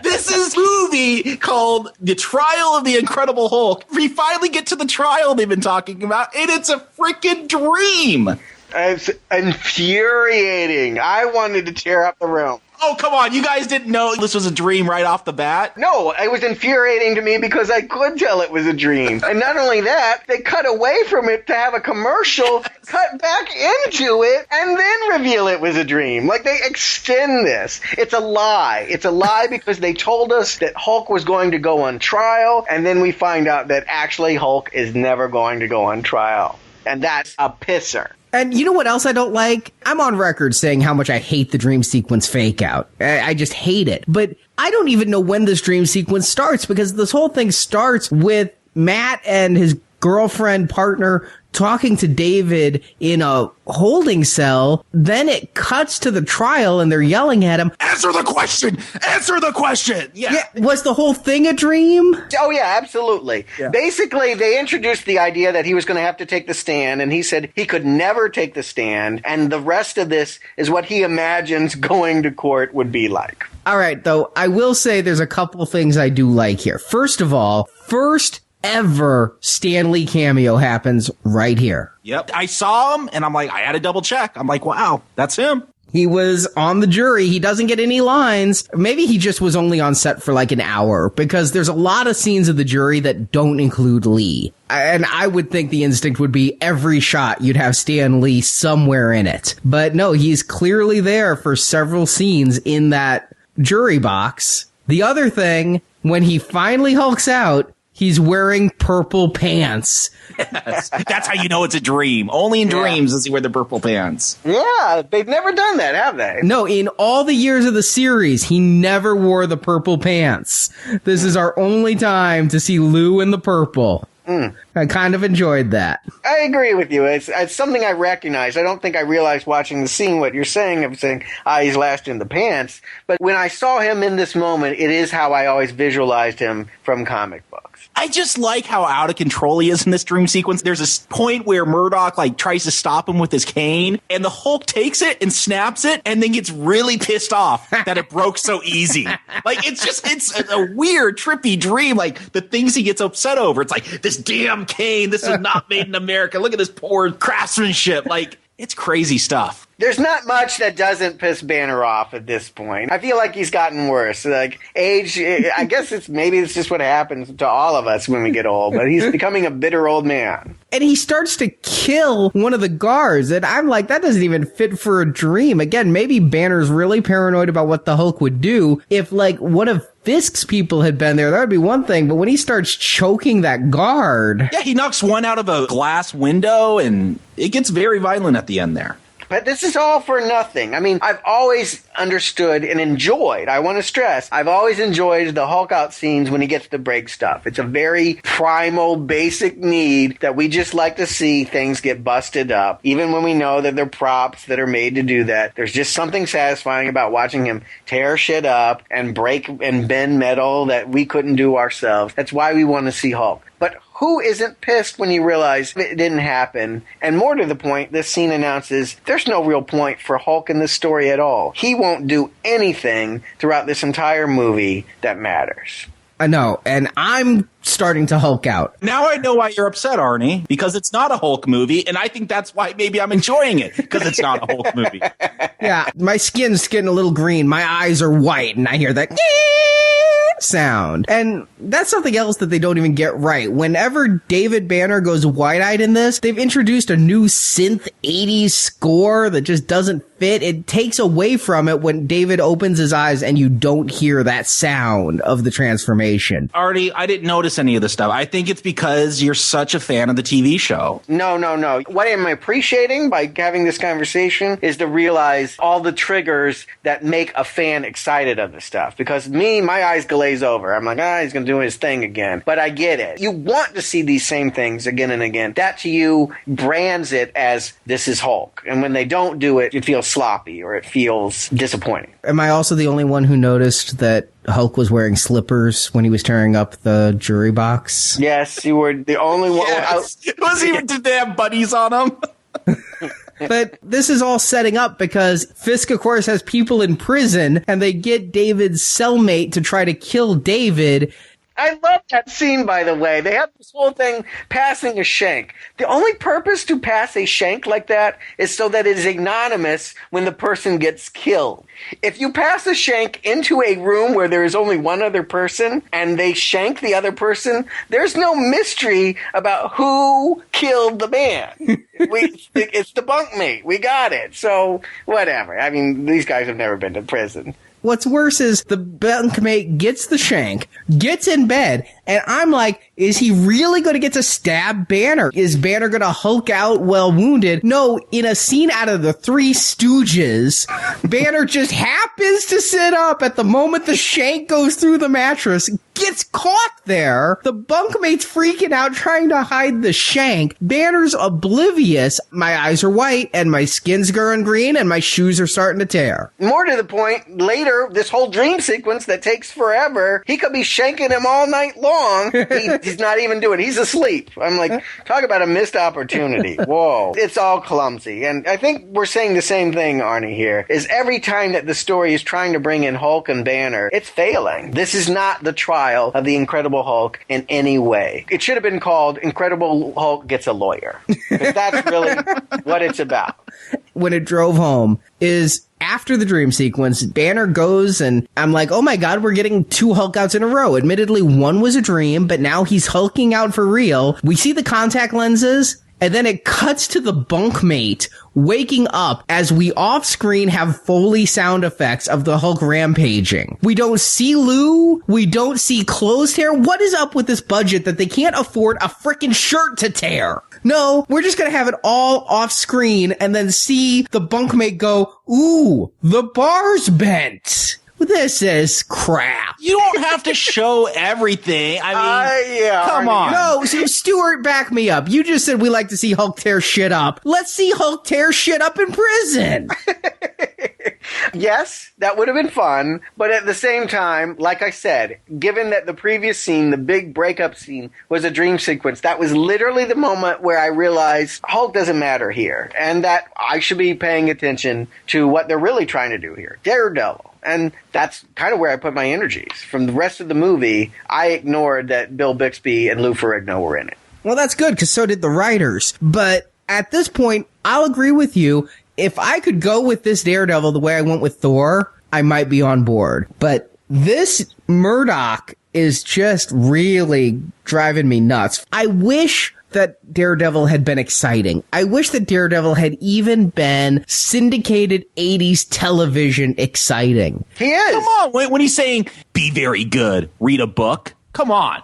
This is a movie called The Trial of the Incredible Hulk. We finally get to the trial they've been talking about, and it's a freaking dream. It's infuriating. I wanted to tear up the room. Oh, come on. You guys didn't know this was a dream right off the bat? No, it was infuriating to me because I could tell it was a dream. And not only that, they cut away from it to have a commercial, cut back into it, and then reveal it was a dream. Like, they extend this. It's a lie. It's a lie because they told us that Hulk was going to go on trial, and then we find out that actually Hulk is never going to go on trial. And that's a pisser. And you know what else I don't like? I'm on record saying how much I hate the dream sequence fake out. I just hate it. But I don't even know when this dream sequence starts because this whole thing starts with Matt and his girlfriend partner talking to David in a holding cell. Then it cuts to the trial and they're yelling at him. Answer the question! Answer the question! Yeah. Was the whole thing a dream? Oh, yeah, absolutely. Yeah. Basically, they introduced the idea that he was going to have to take the stand, and he said he could never take the stand, and the rest of this is what he imagines going to court would be like. All right, though, I will say there's a couple things I do like here. First of all, first ever Stan Lee cameo happens right here. Yep. I saw him, and I'm like, I had to double check. I'm like, wow, that's him. He was on the jury. He doesn't get any lines. Maybe he just was only on set for like an hour because there's a lot of scenes of the jury that don't include Lee. And I would think the instinct would be every shot you'd have Stan Lee somewhere in it. But no, he's clearly there for several scenes in that jury box. The other thing, when he finally hulks out, he's wearing purple pants. Yes. That's how you know it's a dream. Only in dreams does he wear the purple pants. Yeah, they've never done that, have they? No, in all the years of the series, he never wore the purple pants. This is our only time to see Lou in the purple. I kind of enjoyed that. I agree with you. It's something I recognize. I don't think I realized watching the scene what you're saying of saying, he's last in the pants. But when I saw him in this moment, it is how I always visualized him from comic books. I just like how out of control he is in this dream sequence. There's a point where Murdock tries to stop him with his cane, and the Hulk takes it and snaps it, and then gets really pissed off that it broke so easy. It's a weird, trippy dream. Like the things he gets upset over. It's like this damn cane. This is not made in America. Look at this poor craftsmanship. It's crazy stuff. There's not much that doesn't piss Banner off at this point. I feel like he's gotten worse. Like, age, I guess it's just what happens to all of us when we get old, but he's becoming a bitter old man. And he starts to kill one of the guards, and I'm like, that doesn't even fit for a dream. Again, maybe Banner's really paranoid about what the Hulk would do. If, one of Fisk's people had been there, that would be one thing, but when he starts choking that guard... Yeah, he knocks one out of a glass window, and it gets very violent at the end there. But this is all for nothing. I mean, I've always understood and enjoyed, I want to stress, I've always enjoyed the Hulk out scenes when he gets to break stuff. It's a very primal, basic need that we just like to see things get busted up. Even when we know that they're props that are made to do that, there's just something satisfying about watching him tear shit up and break and bend metal that we couldn't do ourselves. That's why we want to see Hulk. But who isn't pissed when you realize it didn't happen? And more to the point, this scene announces there's no real point for Hulk in this story at all. He won't do anything throughout this entire movie that matters. I know, and I'm starting to Hulk out. Now I know why you're upset, Arnie, because it's not a Hulk movie, and I think that's why maybe I'm enjoying it, because it's not a Hulk movie. Yeah, my skin's getting a little green, my eyes are white, and I hear that sound. And that's something else that they don't even get right. Whenever David Banner goes wide-eyed in this, they've introduced a new synth 80s score that just doesn't fit. It takes away from it when David opens his eyes and you don't hear that sound of the transformation. Artie, I didn't notice any of this stuff. I think it's because you're such a fan of the TV show. No. What I'm appreciating by having this conversation is to realize all the triggers that make a fan excited of the stuff. Because my eyes glaze glaze over. I'm like, he's going to do his thing again. But I get it. You want to see these same things again and again. That to you brands it as this is Hulk. And when they don't do it, it feels sloppy or it feels disappointing. Am I also the only one who noticed that Hulk was wearing slippers when he was tearing up the jury box? Yes, you were the only one. Yes. Did they have buddies on him? But this is all setting up because Fisk, of course, has people in prison, and they get David's cellmate to try to kill David. I love that scene, by the way. They have this whole thing passing a shank. The only purpose to pass a shank like that is so that it is anonymous when the person gets killed. If you pass a shank into a room where there is only one other person and they shank the other person, there's no mystery about who killed the man. It's the bunkmate. We got it. So, whatever. I mean, these guys have never been to prison. What's worse is the bunkmate gets the shank, gets in bed, and I'm like, is he really going to get to stab Banner? Is Banner going to Hulk out well wounded? No, in a scene out of the Three Stooges, Banner just happens to sit up at the moment the shank goes through the mattress, gets caught there. The bunkmate's freaking out trying to hide the shank. Banner's oblivious. My eyes are white and my skin's going green and my shoes are starting to tear. More to the point, later, this whole dream sequence that takes forever, he could be shanking him all night long. He's not even doing it. He's asleep. I'm like, talk about a missed opportunity. Whoa. It's all clumsy. And I think we're saying the same thing, Arnie, here, is every time that the story is trying to bring in Hulk and Banner, it's failing. This is not the trial of the Incredible Hulk in any way. It should have been called Incredible Hulk Gets a Lawyer. Because that's really what it's about. When it drove home is after the dream sequence, Banner goes and I'm like, oh my God, we're getting 2 Hulk outs in a row. Admittedly, one was a dream, but now he's hulking out for real. We see the contact lenses. And then it cuts to the bunkmate waking up as we off screen have Foley sound effects of the Hulk rampaging. We don't see Lou. We don't see closed hair. What is up with this budget that they can't afford a frickin' shirt to tear? No, we're just going to have it all off screen and then see the bunkmate go, ooh, the bar's bent. This is crap. You don't have to show everything. I mean, yeah, come on. No, so Stuart, back me up. You just said we like to see Hulk tear shit up. Let's see Hulk tear shit up in prison. Yes, that would have been fun, but at the same time, like I said, given that the previous scene, the big breakup scene, was a dream sequence, that was literally the moment where I realized Hulk doesn't matter here, and that I should be paying attention to what they're really trying to do here. Daredevil. And that's kind of where I put my energies. From the rest of the movie, I ignored that Bill Bixby and Lou Ferrigno were in it. Well, that's good, because so did the writers. But at this point, I'll agree with you. If I could go with this Daredevil the way I went with Thor, I might be on board. But this Murdock is just really driving me nuts. I wish that Daredevil had been exciting. I wish that Daredevil had even been syndicated 80s television exciting. He is. Come on, when he's saying, be very good, read a book, come on.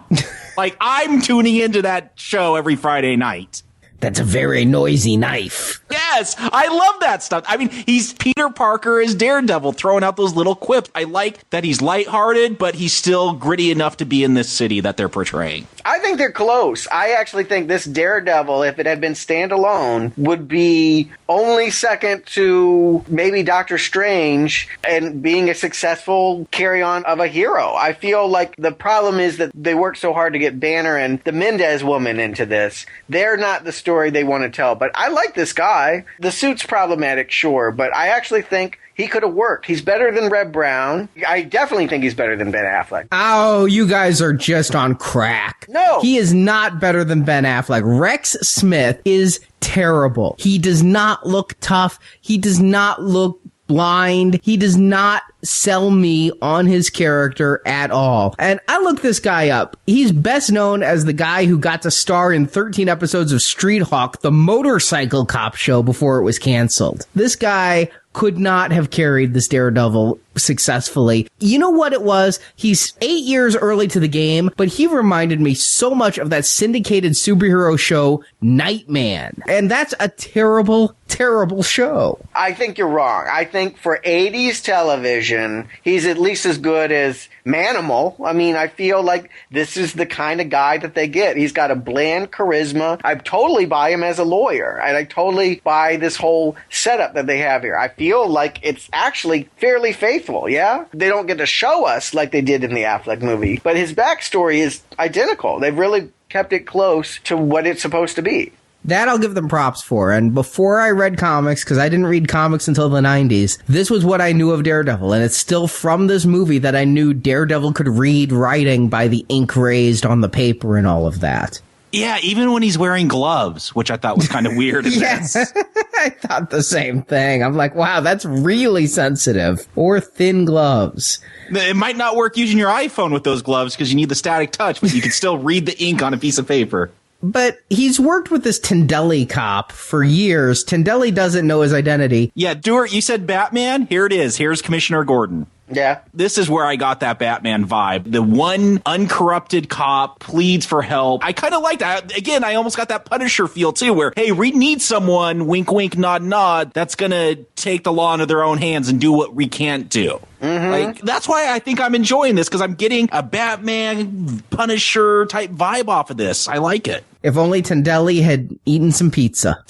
Like, I'm tuning into that show every Friday night. That's a very noisy knife. Yes, I love that stuff. I mean, he's Peter Parker as Daredevil, throwing out those little quips. I like that he's lighthearted, but he's still gritty enough to be in this city that they're portraying. I think they're close. I actually think this Daredevil, if it had been standalone, would be only second to maybe Doctor Strange and being a successful carry-on of a hero. I feel like the problem is that they worked so hard to get Banner and the Mendez woman into this. They're not the story they want to tell, but I like this guy. The suit's problematic, sure, but I actually think he could have worked. He's better than Reb Brown. I definitely think he's better than Ben Affleck. Oh, you guys are just on crack. No. He is not better than Ben Affleck. Rex Smith is terrible. He does not look tough. He does not look blind. He does not sell me on his character at all. And I looked this guy up. He's best known as the guy who got to star in 13 episodes of Street Hawk, the motorcycle cop show, before it was canceled. This guy could not have carried this Daredevil successfully. You know what it was? He's 8 years early to the game, but he reminded me so much of that syndicated superhero show, Nightman. And that's a terrible, terrible show. I think you're wrong. I think for 80s television, version, he's at least as good as Manimal. I mean, I feel like this is the kind of guy that they get. He's got a bland charisma. I totally buy him as a lawyer, and I totally buy this whole setup that they have here. I feel like it's actually fairly faithful, yeah? They don't get to show us like they did in the Affleck movie, but his backstory is identical. They've really kept it close to what it's supposed to be. That I'll give them props for. And before I read comics, because I didn't read comics until the 90s, this was what I knew of Daredevil. And it's still from this movie that I knew Daredevil could read writing by the ink raised on the paper and all of that. Yeah, even when he's wearing gloves, which I thought was kind of weird. Yes, I thought the same thing. I'm like, wow, that's really sensitive. Or thin gloves. It might not work using your iPhone with those gloves because you need the static touch, but you can still read the ink on a piece of paper. But he's worked with this Tendelli cop for years. Tendelli doesn't know his identity. Yeah, Stuart, you said Batman? Here it is. Here's Commissioner Gordon. Yeah. This is where I got that Batman vibe. The one uncorrupted cop pleads for help. I kind of like that. Again, I almost got that Punisher feel too, where, hey, we need someone, wink, wink, nod, nod, that's going to take the law into their own hands and do what we can't do. Mm-hmm. Like, that's why I think I'm enjoying this, because I'm getting a Batman, Punisher type vibe off of this. I like it. If only Tendelli had eaten some pizza.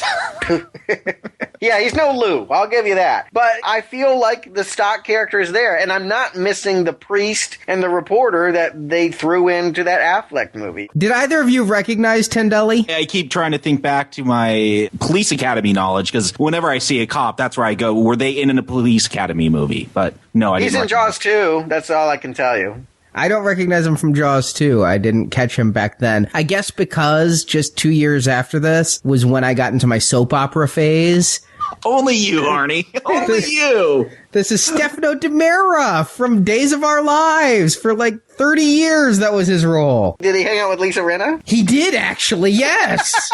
Yeah, he's no Lou. I'll give you that. But I feel like the stock character is there, and I'm not missing the priest and the reporter that they threw into that Affleck movie. Did either of you recognize Tendelli? I keep trying to think back to my police academy knowledge, because whenever I see a cop, that's where I go, were they in a police academy movie? But no, I didn't. He's in Jaws 2. That's all I can tell you. I don't recognize him from Jaws 2. I didn't catch him back then. I guess because just 2 years after this was when I got into my soap opera phase. Only you, Arnie. Only you. This is Stefano DiMera from Days of Our Lives. For like 30 years, that was his role. Did he hang out with Lisa Rinna? He did, actually, yes.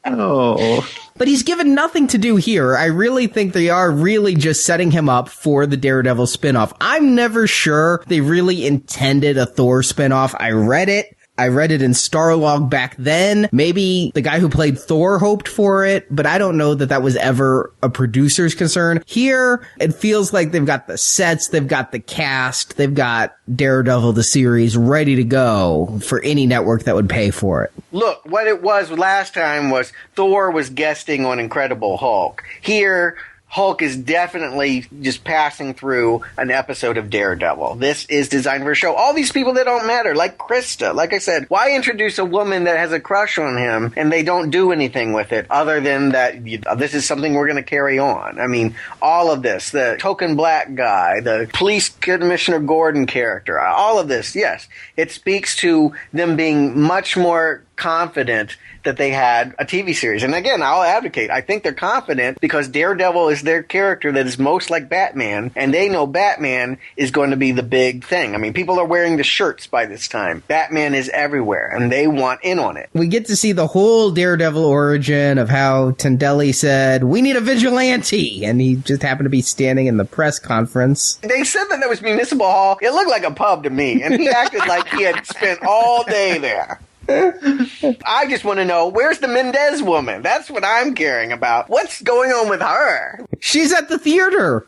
Oh. But he's given nothing to do here. I really think they are really just setting him up for the Daredevil spinoff. I'm never sure they really intended a Thor spinoff. I read it in Starlog back then. Maybe the guy who played Thor hoped for it, but I don't know that that was ever a producer's concern. Here, it feels like they've got the sets, they've got the cast, they've got Daredevil, the series, ready to go for any network that would pay for it. Look, what it was last time was Thor was guesting on Incredible Hulk. Here, Hulk is definitely just passing through an episode of Daredevil. This is designed for a show. All these people that don't matter, like Krista. Like I said, why introduce a woman that has a crush on him and they don't do anything with it other than that this is something we're going to carry on? I mean, all of this, the token black guy, the police Commissioner Gordon character, all of this, yes, it speaks to them being much more confident that they had a TV series. And again, I'll advocate. I think they're confident because Daredevil is their character that is most like Batman, and they know Batman is going to be the big thing. I mean, people are wearing the shirts by this time. Batman is everywhere, and they want in on it. We get to see the whole Daredevil origin of how Tendelli said, we need a vigilante, and he just happened to be standing in the press conference. They said that was Municipal Hall. It looked like a pub to me, and he acted like he had spent all day there. I just want to know, where's the Mendez woman? That's what I'm caring about. What's going on with her? She's at the theater.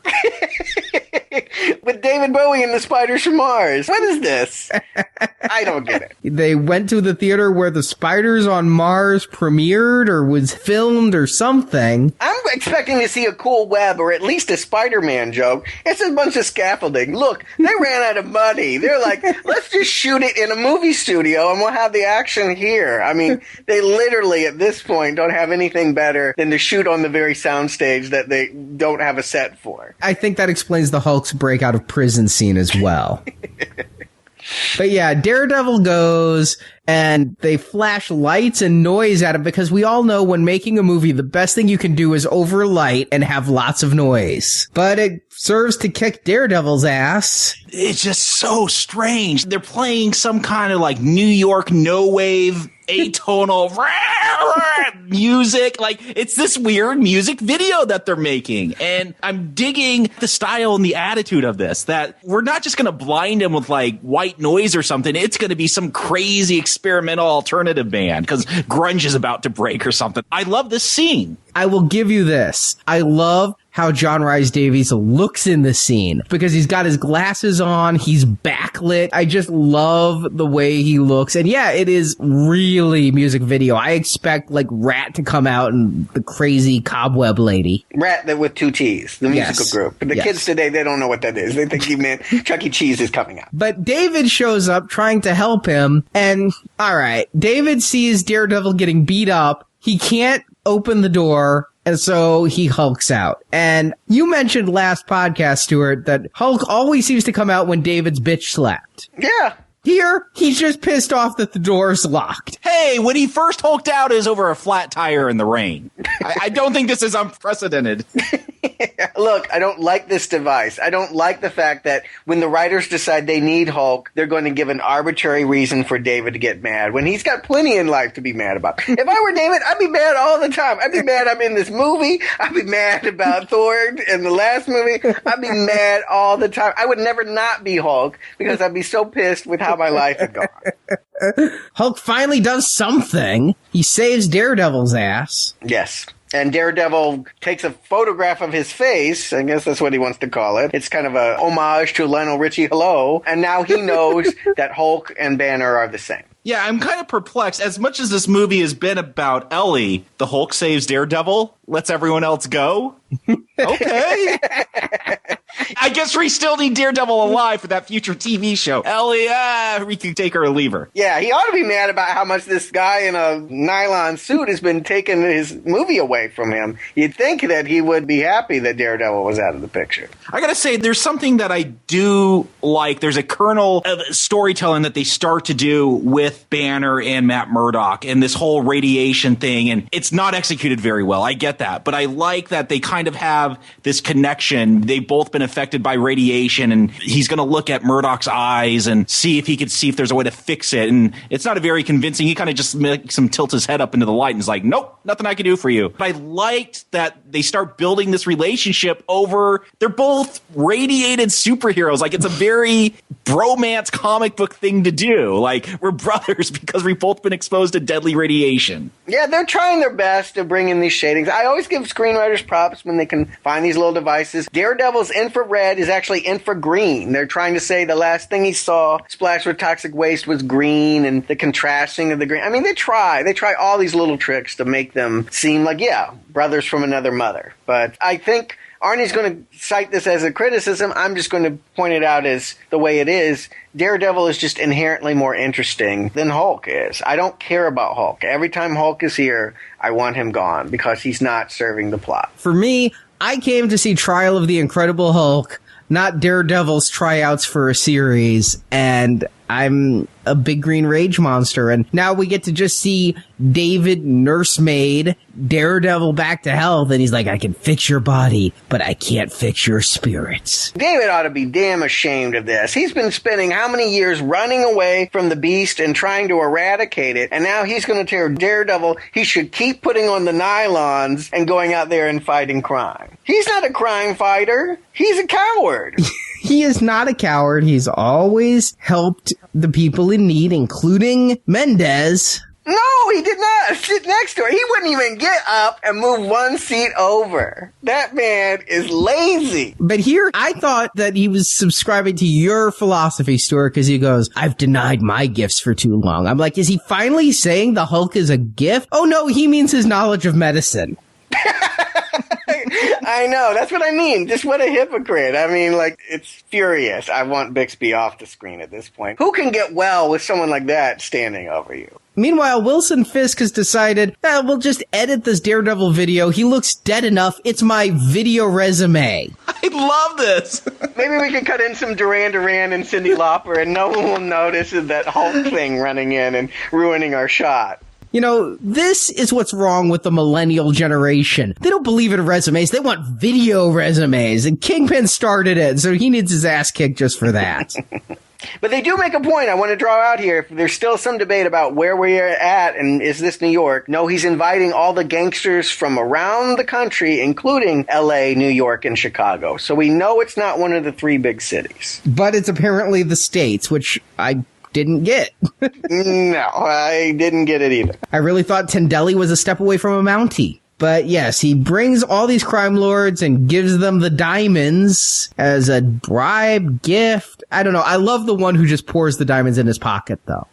With David Bowie and the Spiders from Mars. What is this? I don't get it. They went to the theater where the Spiders on Mars premiered or was filmed or something. I'm expecting to see a cool web or at least a Spider-Man joke. It's a bunch of scaffolding. Look, they ran out of money. They're like, let's just shoot it in a movie studio and we'll have the action here. I mean, they literally at this point don't have anything better than to shoot on the very soundstage that they don't have a set for. I think that explains the Hulk's break out of prison scene as well. But yeah, Daredevil goes and they flash lights and noise at him because we all know when making a movie, the best thing you can do is overlight and have lots of noise. But it serves to kick Daredevil's ass. It's just so strange. They're playing some kind of like New York no-wave atonal music. Like, it's this weird music video that they're making. And I'm digging the style and the attitude of this, that we're not just going to blind him with like white noise or something. It's going to be some crazy experimental alternative band because grunge is about to break or something. I love this scene. I will give you this. I love how John Rhys Davies looks in the scene because he's got his glasses on, he's backlit. I just love the way he looks. And yeah, it is really music video. I expect like Rat to come out and the crazy cobweb lady. Rat that with 2 T's, the musical group. But the kids today, they don't know what that is. They think he meant Chuck E. Cheese is coming out. But David shows up trying to help him. And all right, David sees Daredevil getting beat up. He can't open the door. And so he hulks out. And you mentioned last podcast, Stuart, that Hulk always seems to come out when David's bitch slapped. Yeah. Here, he's just pissed off that the door's locked. Hey, when he first hulked out, it was over a flat tire in the rain. I don't think this is unprecedented. Look, I don't like this device. I don't like the fact that when the writers decide they need Hulk, they're going to give an arbitrary reason for David to get mad when he's got plenty in life to be mad about. If I were David, I'd be mad all the time. I'd be mad I'm in this movie. I'd be mad about Thor in the last movie. I'd be mad all the time. I would never not be Hulk because I'd be so pissed with how my life had gone. Hulk finally does something. He saves Daredevil's ass. Yes. And Daredevil takes a photograph of his face. I guess that's what he wants to call it. It's kind of a homage to Lionel Richie Hello. And now he knows that Hulk and Banner are the same. Yeah, I'm kind of perplexed. As much as this movie has been about Ellie, the Hulk saves Daredevil, lets everyone else go. Okay. I guess we still need Daredevil alive for that future TV show. Ellie, we can take her or leave her. Yeah, he ought to be mad about how much this guy in a nylon suit has been taking his movie away from him. You'd think that he would be happy that Daredevil was out of the picture. I gotta say, there's something that I do like. There's a kernel of storytelling that they start to do with Banner and Matt Murdock and this whole radiation thing, and it's not executed very well. I get that, but I like that they kind of have this connection. They've both been affected by radiation, and he's going to look at Murdock's eyes and see if if there's a way to fix it. And it's not a very convincing. He kind of just makes him tilt his head up into the light and is like, nope, nothing I can do for you. But I liked that they start building this relationship over, they're both radiated superheroes. Like, it's a very bromance comic book thing to do. Like, we're brothers because we've both been exposed to deadly radiation. Yeah, they're trying their best to bring in these shadings. I always give screenwriters props when they can find these little devices. Daredevil's infrared is actually infragreen. They're trying to say the last thing he saw splashed with toxic waste was green, and the contrasting of the green. I mean, they try all these little tricks to make them seem like, yeah, brothers from another mother. But I think Arnie's going to cite this as a criticism. I'm just going to point it out as the way it is. Daredevil is just inherently more interesting than Hulk is. I don't care about Hulk. Every time Hulk is here, I want him gone because he's not serving the plot. For me, I came to see Trial of the Incredible Hulk, not Daredevil's tryouts for a series, and I'm a big green rage monster. And now we get to just see David nursemaid Daredevil back to health, and he's like, I can fix your body, but I can't fix your spirits. David ought to be damn ashamed of this. He's been spending how many years running away from the beast and trying to eradicate it, and now he's going to tear Daredevil. He should keep putting on the nylons and going out there and fighting crime. He's not a crime fighter. He's a coward. He is not a coward. He's always helped the people in need, including Mendez. No, he did not sit next to her. He wouldn't even get up and move one seat over. That man is lazy. But here, I thought that he was subscribing to your philosophy, Stuart, because he goes, I've denied my gifts for too long. I'm like, is he finally saying the Hulk is a gift? Oh, no, he means his knowledge of medicine. I know. That's what I mean. Just what a hypocrite. I mean, like, it's furious. I want Bixby off the screen at this point. Who can get well with someone like that standing over you? Meanwhile, Wilson Fisk has decided, we'll just edit this Daredevil video. He looks dead enough. It's my video resume. I love this. Maybe we could cut in some Duran Duran and Cyndi Lauper, and no one will notice that Hulk thing running in and ruining our shot. You know, this is what's wrong with the millennial generation. They don't believe in resumes. They want video resumes. And Kingpin started it, so he needs his ass kicked just for that. But they do make a point I want to draw out here. There's still some debate about where we're at, and is this New York? No, he's inviting all the gangsters from around the country, including L.A., New York, and Chicago. So we know it's not one of the three big cities. But it's apparently the States, which I didn't get. No, I didn't get it either. I really thought Tendelli was a step away from a Mountie. But yes, he brings all these crime lords and gives them the diamonds as a bribe, gift. I don't know. I love the one who just pours the diamonds in his pocket, though.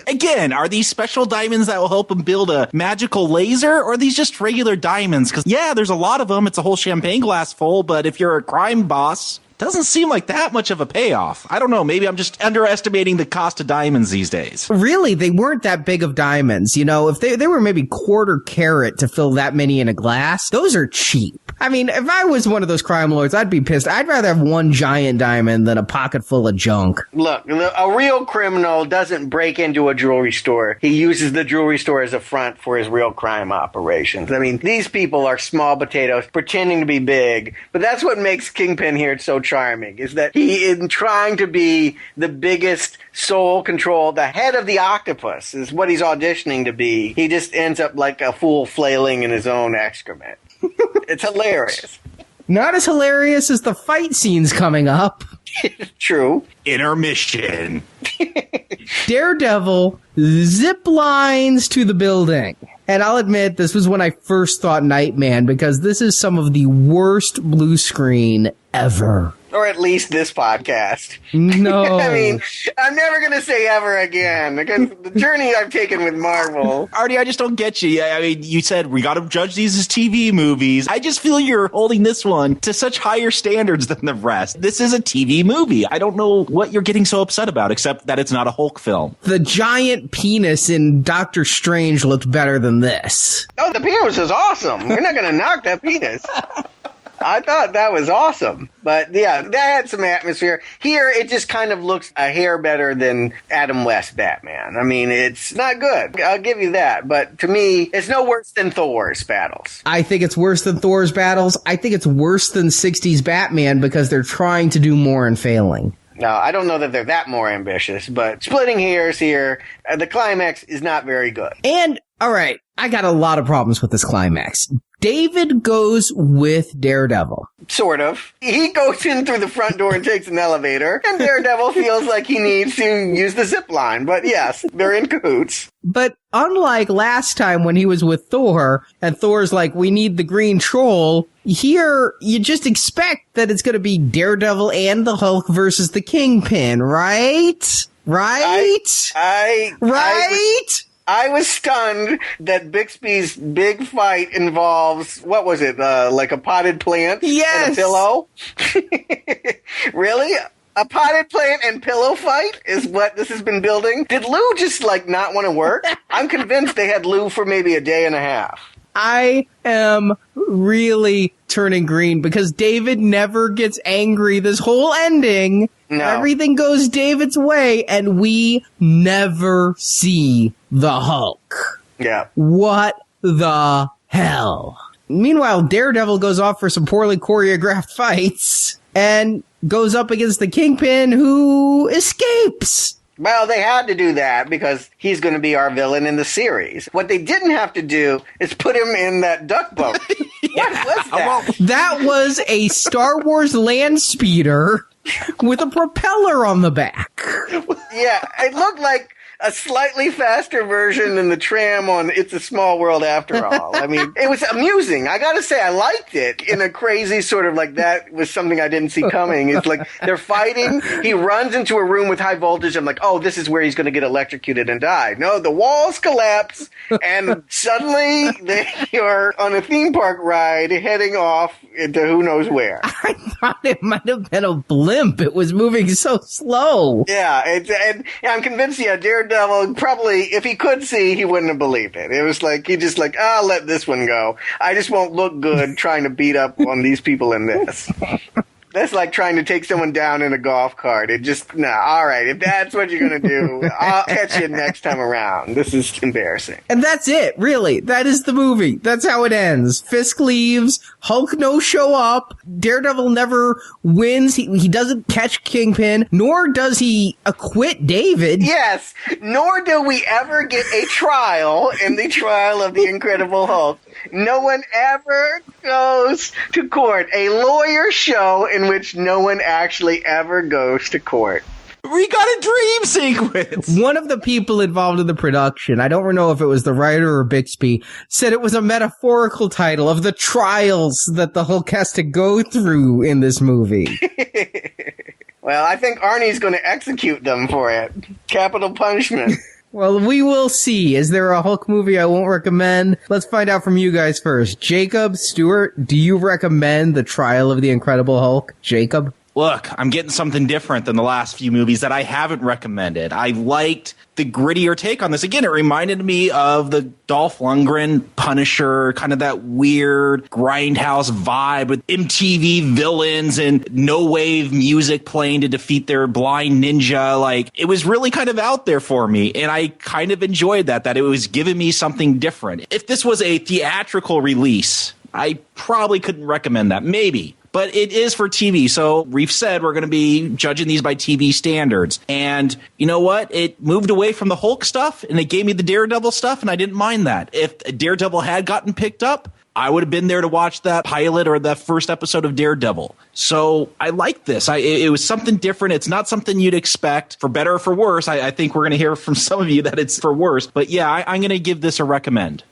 Again, are these special diamonds that will help him build a magical laser, or are these just regular diamonds? Because, yeah, there's a lot of them. It's a whole champagne glass full, but if you're a crime boss, doesn't seem like that much of a payoff. I don't know. Maybe I'm just underestimating the cost of diamonds these days. Really, they weren't that big of diamonds. You know, if they were maybe quarter carat to fill that many in a glass, those are cheap. I mean, if I was one of those crime lords, I'd be pissed. I'd rather have one giant diamond than a pocket full of junk. Look, a real criminal doesn't break into a jewelry store. He uses the jewelry store as a front for his real crime operations. I mean, these people are small potatoes pretending to be big, but that's what makes Kingpin here so charming, is that he, in trying to be the biggest soul control, the head of the octopus is what he's auditioning to be. He just ends up like a fool flailing in his own excrement. It's hilarious. Not as hilarious as the fight scenes coming up. True. Intermission. Daredevil zip lines to the building. And I'll admit, this was when I first thought Nightman, because this is some of the worst blue screen ever. Or at least this podcast. No. I mean, I'm never going to say ever again, because the journey I've taken with Marvel. Arnie, I just don't get you. I mean, you said we got to judge these as TV movies. I just feel you're holding this one to such higher standards than the rest. This is a TV movie. I don't know what you're getting so upset about, except that it's not a Hulk film. The giant penis in Doctor Strange looked better than this. Oh, the penis is awesome. We're not going to knock that penis. I thought that was awesome. But yeah, that had some atmosphere. Here, it just kind of looks a hair better than Adam West Batman. I mean, it's not good. I'll give you that. But to me, it's no worse than Thor's battles. I think it's worse than Thor's battles. I think it's worse than 60s Batman because they're trying to do more and failing. No, I don't know that they're that more ambitious, but splitting hairs here, the climax is not very good. And, all right, I got a lot of problems with this climax. David goes with Daredevil. Sort of. He goes in through the front door and takes an elevator, and Daredevil feels like he needs to use the zip line. But yes, they're in cahoots. But unlike last time when he was with Thor, and Thor's like, we need the green troll, here you just expect that it's going to be Daredevil and the Hulk versus the Kingpin, right? Right? I was stunned that Bixby's big fight involves, what was it, like a potted plant and a pillow? Really? A potted plant and pillow fight is what this has been building? Did Lou just, like, not want to work? I'm convinced they had Lou for maybe a day and a half. I am really turning green because David never gets angry this whole ending. No. Everything goes David's way, and we never see the Hulk. Yeah. What the hell? Meanwhile, Daredevil goes off for some poorly choreographed fights and goes up against the Kingpin, who escapes. Well, they had to do that because he's going to be our villain in the series. What they didn't have to do is put him in that duck boat. Yeah. What was that? That was a Star Wars land speeder with a propeller on the back. Yeah, it looked like a slightly faster version than the tram on It's a Small World After All. I mean, it was amusing. I gotta say, I liked it in a crazy sort of like that was something I didn't see coming. It's like they're fighting. He runs into a room with high voltage. I'm like, oh, this is where he's going to get electrocuted and die. No, the walls collapse and suddenly they are on a theme park ride heading off into who knows where. I thought it might have been a blimp. It was moving so slow. Yeah, and I'm convinced, Daredevil probably, if he could see, he wouldn't have believed it. It was like, he just like, I'll let this one go. I just won't look good trying to beat up on these people in this. That's like trying to take someone down in a golf cart. It just, all right, if that's what you're going to do, I'll catch you next time around. This is embarrassing. And that's it, really. That is the movie. That's how it ends. Fisk leaves. Hulk no show up. Daredevil never wins. He doesn't catch Kingpin, nor does he acquit David. Yes, nor do we ever get a trial in the trial of the Incredible Hulk. No one ever goes to court. A lawyer show in which no one actually ever goes to court. We got a dream sequence. One of the people involved in the production, I don't know if it was the writer or Bixby, said it was a metaphorical title of the trials that the Hulk has to go through in this movie. Well, I think Arnie's going to execute them for it. Capital punishment. Well, we will see. Is there a Hulk movie I won't recommend? Let's find out from you guys first. Jacob, Stuart, do you recommend The Trial of the Incredible Hulk? Jacob? Look, I'm getting something different than the last few movies that I haven't recommended. I liked the grittier take on this. Again, it reminded me of the Dolph Lundgren Punisher, kind of that weird grindhouse vibe with MTV villains and no-wave music playing to defeat their blind ninja. Like, it was really kind of out there for me, and I kind of enjoyed that it was giving me something different. If this was a theatrical release, I probably couldn't recommend that. Maybe. But it is for TV, so we've said we're going to be judging these by TV standards. And you know what? It moved away from the Hulk stuff, and it gave me the Daredevil stuff, and I didn't mind that. If Daredevil had gotten picked up, I would have been there to watch that pilot or the first episode of Daredevil. So I like this. It was something different. It's not something you'd expect, for better or for worse. I think we're going to hear from some of you that it's for worse. But yeah, I'm going to give this a recommend.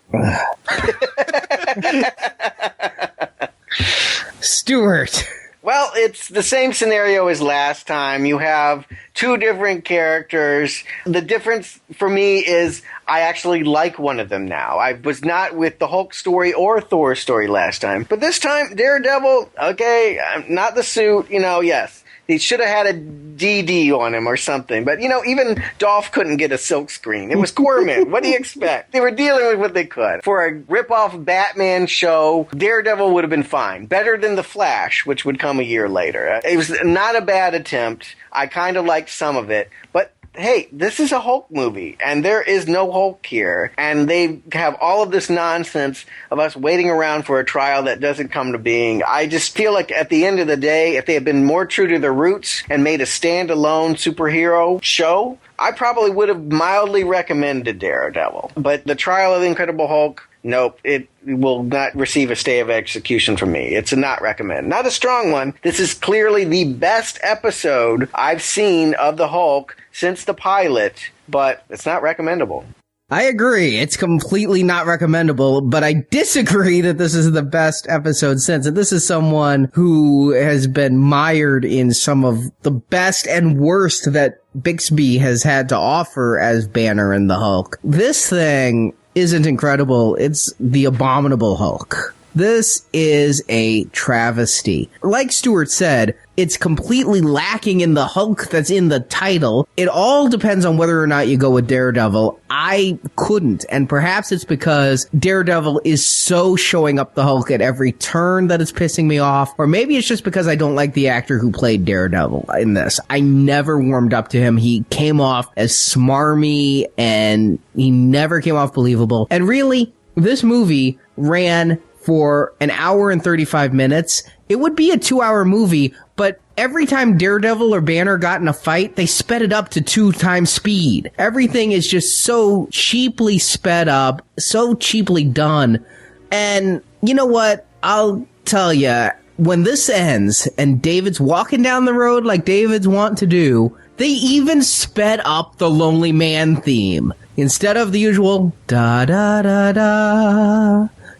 Stuart. Well, it's the same scenario as last time. You have two different characters. The difference for me is I actually like one of them now. I was not with the Hulk story or Thor story last time. But this time, Daredevil, okay, not the suit, yes. He should have had a DD on him or something. But, even Dolph couldn't get a silk screen. It was Corman. What do you expect? They were dealing with what they could. For a rip-off Batman show, Daredevil would have been fine. Better than The Flash, which would come a year later. It was not a bad attempt. I kind of liked some of it. But hey, this is a Hulk movie, and there is no Hulk here. And they have all of this nonsense of us waiting around for a trial that doesn't come to being. I just feel like at the end of the day, if they had been more true to their roots and made a standalone superhero show, I probably would have mildly recommended Daredevil. But the Trial of the Incredible Hulk, nope, it will not receive a stay of execution from me. It's a not recommend. Not a strong one. This is clearly the best episode I've seen of the Hulk since the pilot, but it's not recommendable. I agree. It's completely not recommendable, but I disagree that this is the best episode since. And this is someone who has been mired in some of the best and worst that Bixby has had to offer as Banner and the Hulk. This thing isn't incredible. It's the abominable Hulk. This is a travesty. Like Stuart said, it's completely lacking in the Hulk that's in the title. It all depends on whether or not you go with Daredevil. I couldn't, and perhaps it's because Daredevil is so showing up the Hulk at every turn that it's pissing me off, or maybe it's just because I don't like the actor who played Daredevil in this. I never warmed up to him. He came off as smarmy, and he never came off believable. And really, this movie ran for an hour and 35 minutes. It would be a 2-hour movie, but every time Daredevil or Banner got in a fight, they sped it up to 2 times speed. Everything is just so cheaply sped up, so cheaply done. And you know what? I'll tell you, when this ends and David's walking down the road like David's want to do, they even sped up the Lonely Man theme. Instead of the usual da-da-da-da,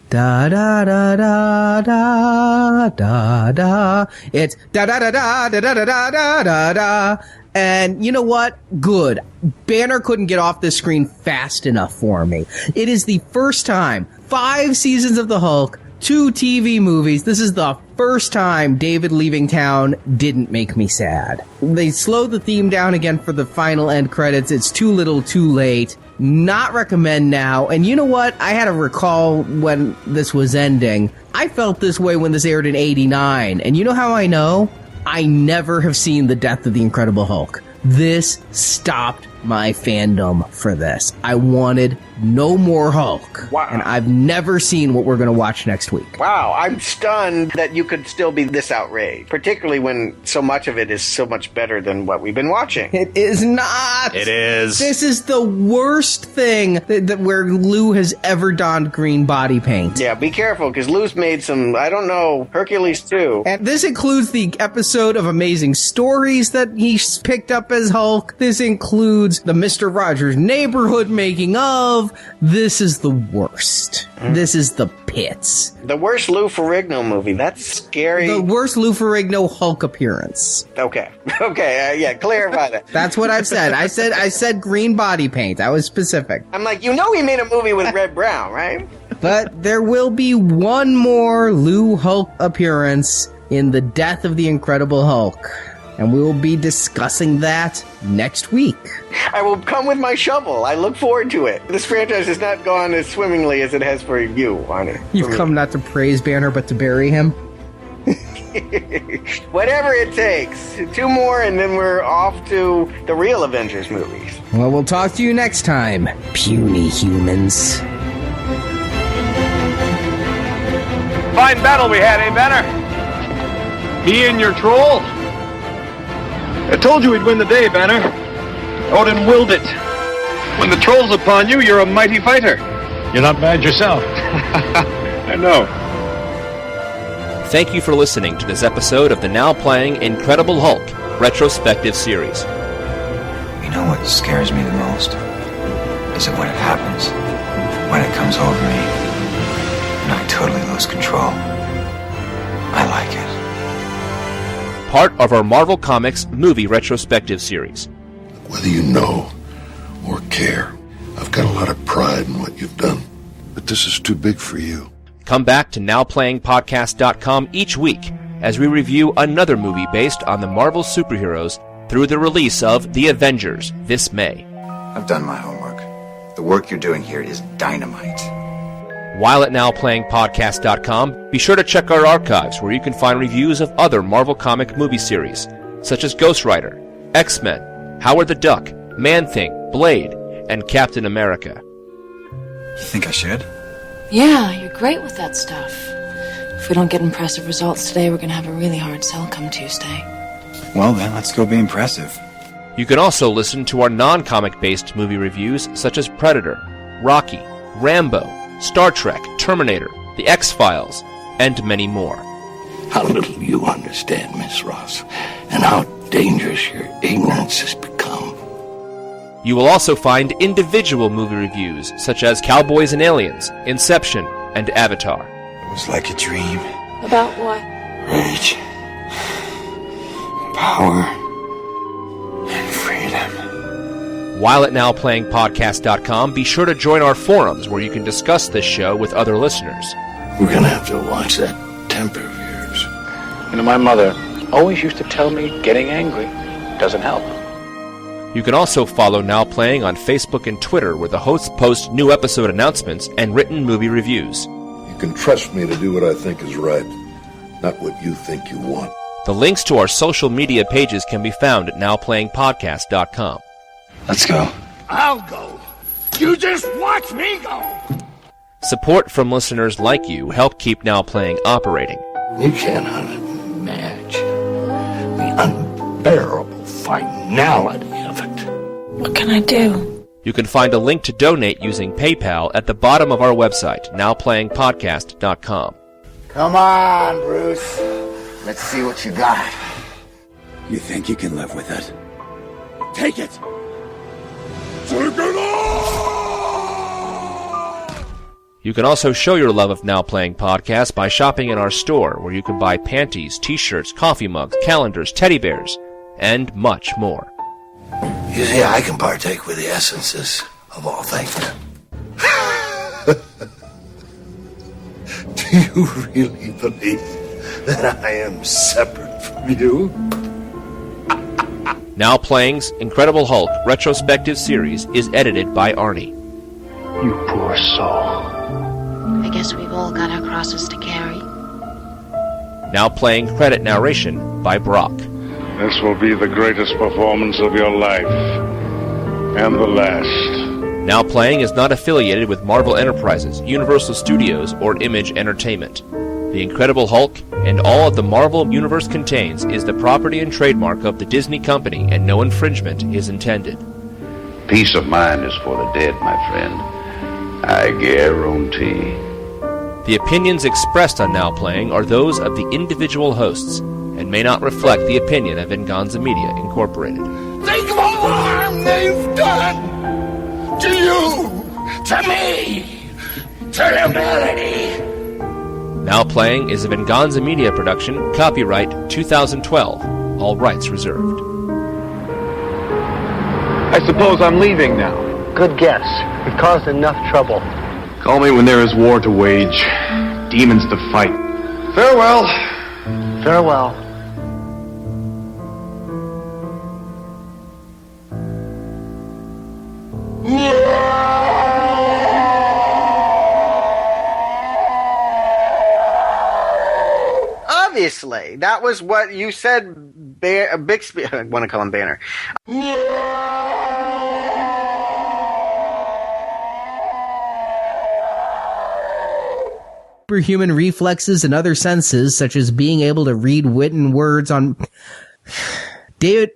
da-da-da-da-da-da-da. It's da-da-da-da-da-da-da-da-da. And you know what? Good. Banner couldn't get off this screen fast enough for me. It is the first time, 5 seasons of the Hulk, 2 TV movies, this is the first time David leaving town didn't make me sad. They slowed the theme down again for the final end credits. It's too little, too late. Not recommend now. And you know what? I had to recall when this was ending. I felt this way when this aired in 89. And you know how I know? I never have seen The Death of the Incredible Hulk. This stopped my fandom for this. I wanted no more Hulk. Wow. And I've never seen what we're going to watch next week. Wow, I'm stunned that you could still be this outraged, particularly when so much of it is so much better than what we've been watching. It is not. It is. This is the worst thing that where Lou has ever donned green body paint. Yeah, be careful, because Lou's made some, I don't know, Hercules too. And this includes the episode of Amazing Stories that he picked up as Hulk. This includes the Mr. Rogers Neighborhood making of. This is the worst. This is the pits. The worst Lou Ferrigno movie. That's scary. The worst Lou Ferrigno Hulk appearance. Okay. Okay, yeah, clarify that. That's what I've said. I said green body paint. I was specific. I'm like, you know he made a movie with Red Brown, right? But there will be one more Lou Hulk appearance in The Death of the Incredible Hulk. And we will be discussing that next week. I will come with my shovel. I look forward to it. This franchise has not gone as swimmingly as it has for you, Arnie. You've come not to praise Banner, but to bury him. Whatever it takes. 2 more, and then we're off to the real Avengers movies. Well, we'll talk to you next time, puny humans. Fine battle we had, eh, Banner? Me and your troll? I told you we'd win the day, Banner. Odin willed it. When the troll's upon you, you're a mighty fighter. You're not bad yourself. I know. Thank you for listening to this episode of the now playing Incredible Hulk retrospective series. You know what scares me the most? Is it when it happens, when it comes over me, and I totally lose control. I like it. Part of our Marvel Comics movie retrospective series. Whether you know or care, I've got a lot of pride in what you've done. But this is too big for you. Come back to NowPlayingPodcast.com each week as we review another movie based on the Marvel superheroes through the release of The Avengers this May. I've done my homework. The work you're doing here is dynamite. While at NowPlayingPodcast.com, be sure to check our archives where you can find reviews of other Marvel comic movie series, such as Ghost Rider, X-Men, Howard the Duck, Man-Thing, Blade, and Captain America. You think I should? Yeah, you're great with that stuff. If we don't get impressive results today, we're going to have a really hard sell come Tuesday. Well then, let's go be impressive. You can also listen to our non-comic-based movie reviews such as Predator, Rocky, Rambo, Star Trek, Terminator, The X-Files, and many more. How little you understand, Miss Ross, and how dangerous your ignorance has become. You will also find individual movie reviews such as Cowboys and Aliens, Inception, and Avatar. It was like a dream. About what? Rage. Power. And freedom. While at NowPlayingPodcast.com, be sure to join our forums where you can discuss this show with other listeners. We're gonna have to watch that temper of yours. You know, my mother always used to tell me getting angry doesn't help. You can also follow Now Playing on Facebook and Twitter, where the hosts post new episode announcements and written movie reviews. You can trust me to do what I think is right, not what you think you want. The links to our social media pages can be found at NowPlayingPodcast.com. Let's go. I'll go. You just watch me go. Support from listeners like you help keep Now Playing operating. You cannot imagine the unbearable finality of it. What can I do? You can find a link to donate using PayPal at the bottom of our website, NowPlayingPodcast.com. Come on, Bruce. Let's see what you got. You think you can live with it? Take it. You can also show your love of Now Playing Podcast by shopping in our store, where you can buy panties, t-shirts, coffee mugs, calendars, teddy bears, and much more. You see, I can partake with the essences of all things. Do you really believe that I am separate from you? Now Playing's Incredible Hulk retrospective series is edited by Arnie. You poor soul. I guess we've all got our crosses to carry. Now Playing credit narration by Brock. This will be the greatest performance of your life. And the last. Now Playing is not affiliated with Marvel Enterprises, Universal Studios, or Image Entertainment. The Incredible Hulk and all that the Marvel Universe contains is the property and trademark of the Disney Company, and no infringement is intended. Peace of mind is for the dead, my friend. I guarantee. The opinions expressed on Now Playing are those of the individual hosts and may not reflect the opinion of Venganza Media Incorporated. Think of all the harm they've done to you, to me, to humanity. Now Playing is a Venganza Media production, copyright 2012, all rights reserved. I suppose I'm leaving now. Good guess. We've caused enough trouble. Call me when there is war to wage, demons to fight. Farewell. Farewell. Obviously, that was what you said, Bixby. I want to call him Banner. Superhuman reflexes and other senses, such as being able to read written words on... David...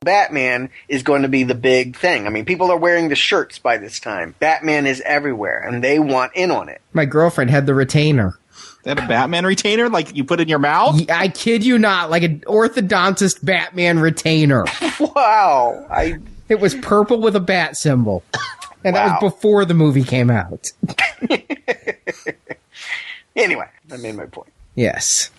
Batman is going to be the big thing. I mean, people are wearing the shirts by this time. Batman is everywhere, and they want in on it. My girlfriend had the retainer. Is that a Batman retainer? Like you put in your mouth? I kid you not, like an orthodontist Batman retainer. Wow. It was purple with a bat symbol. And Wow. that was before the movie came out. Anyway, I made my point. Yes.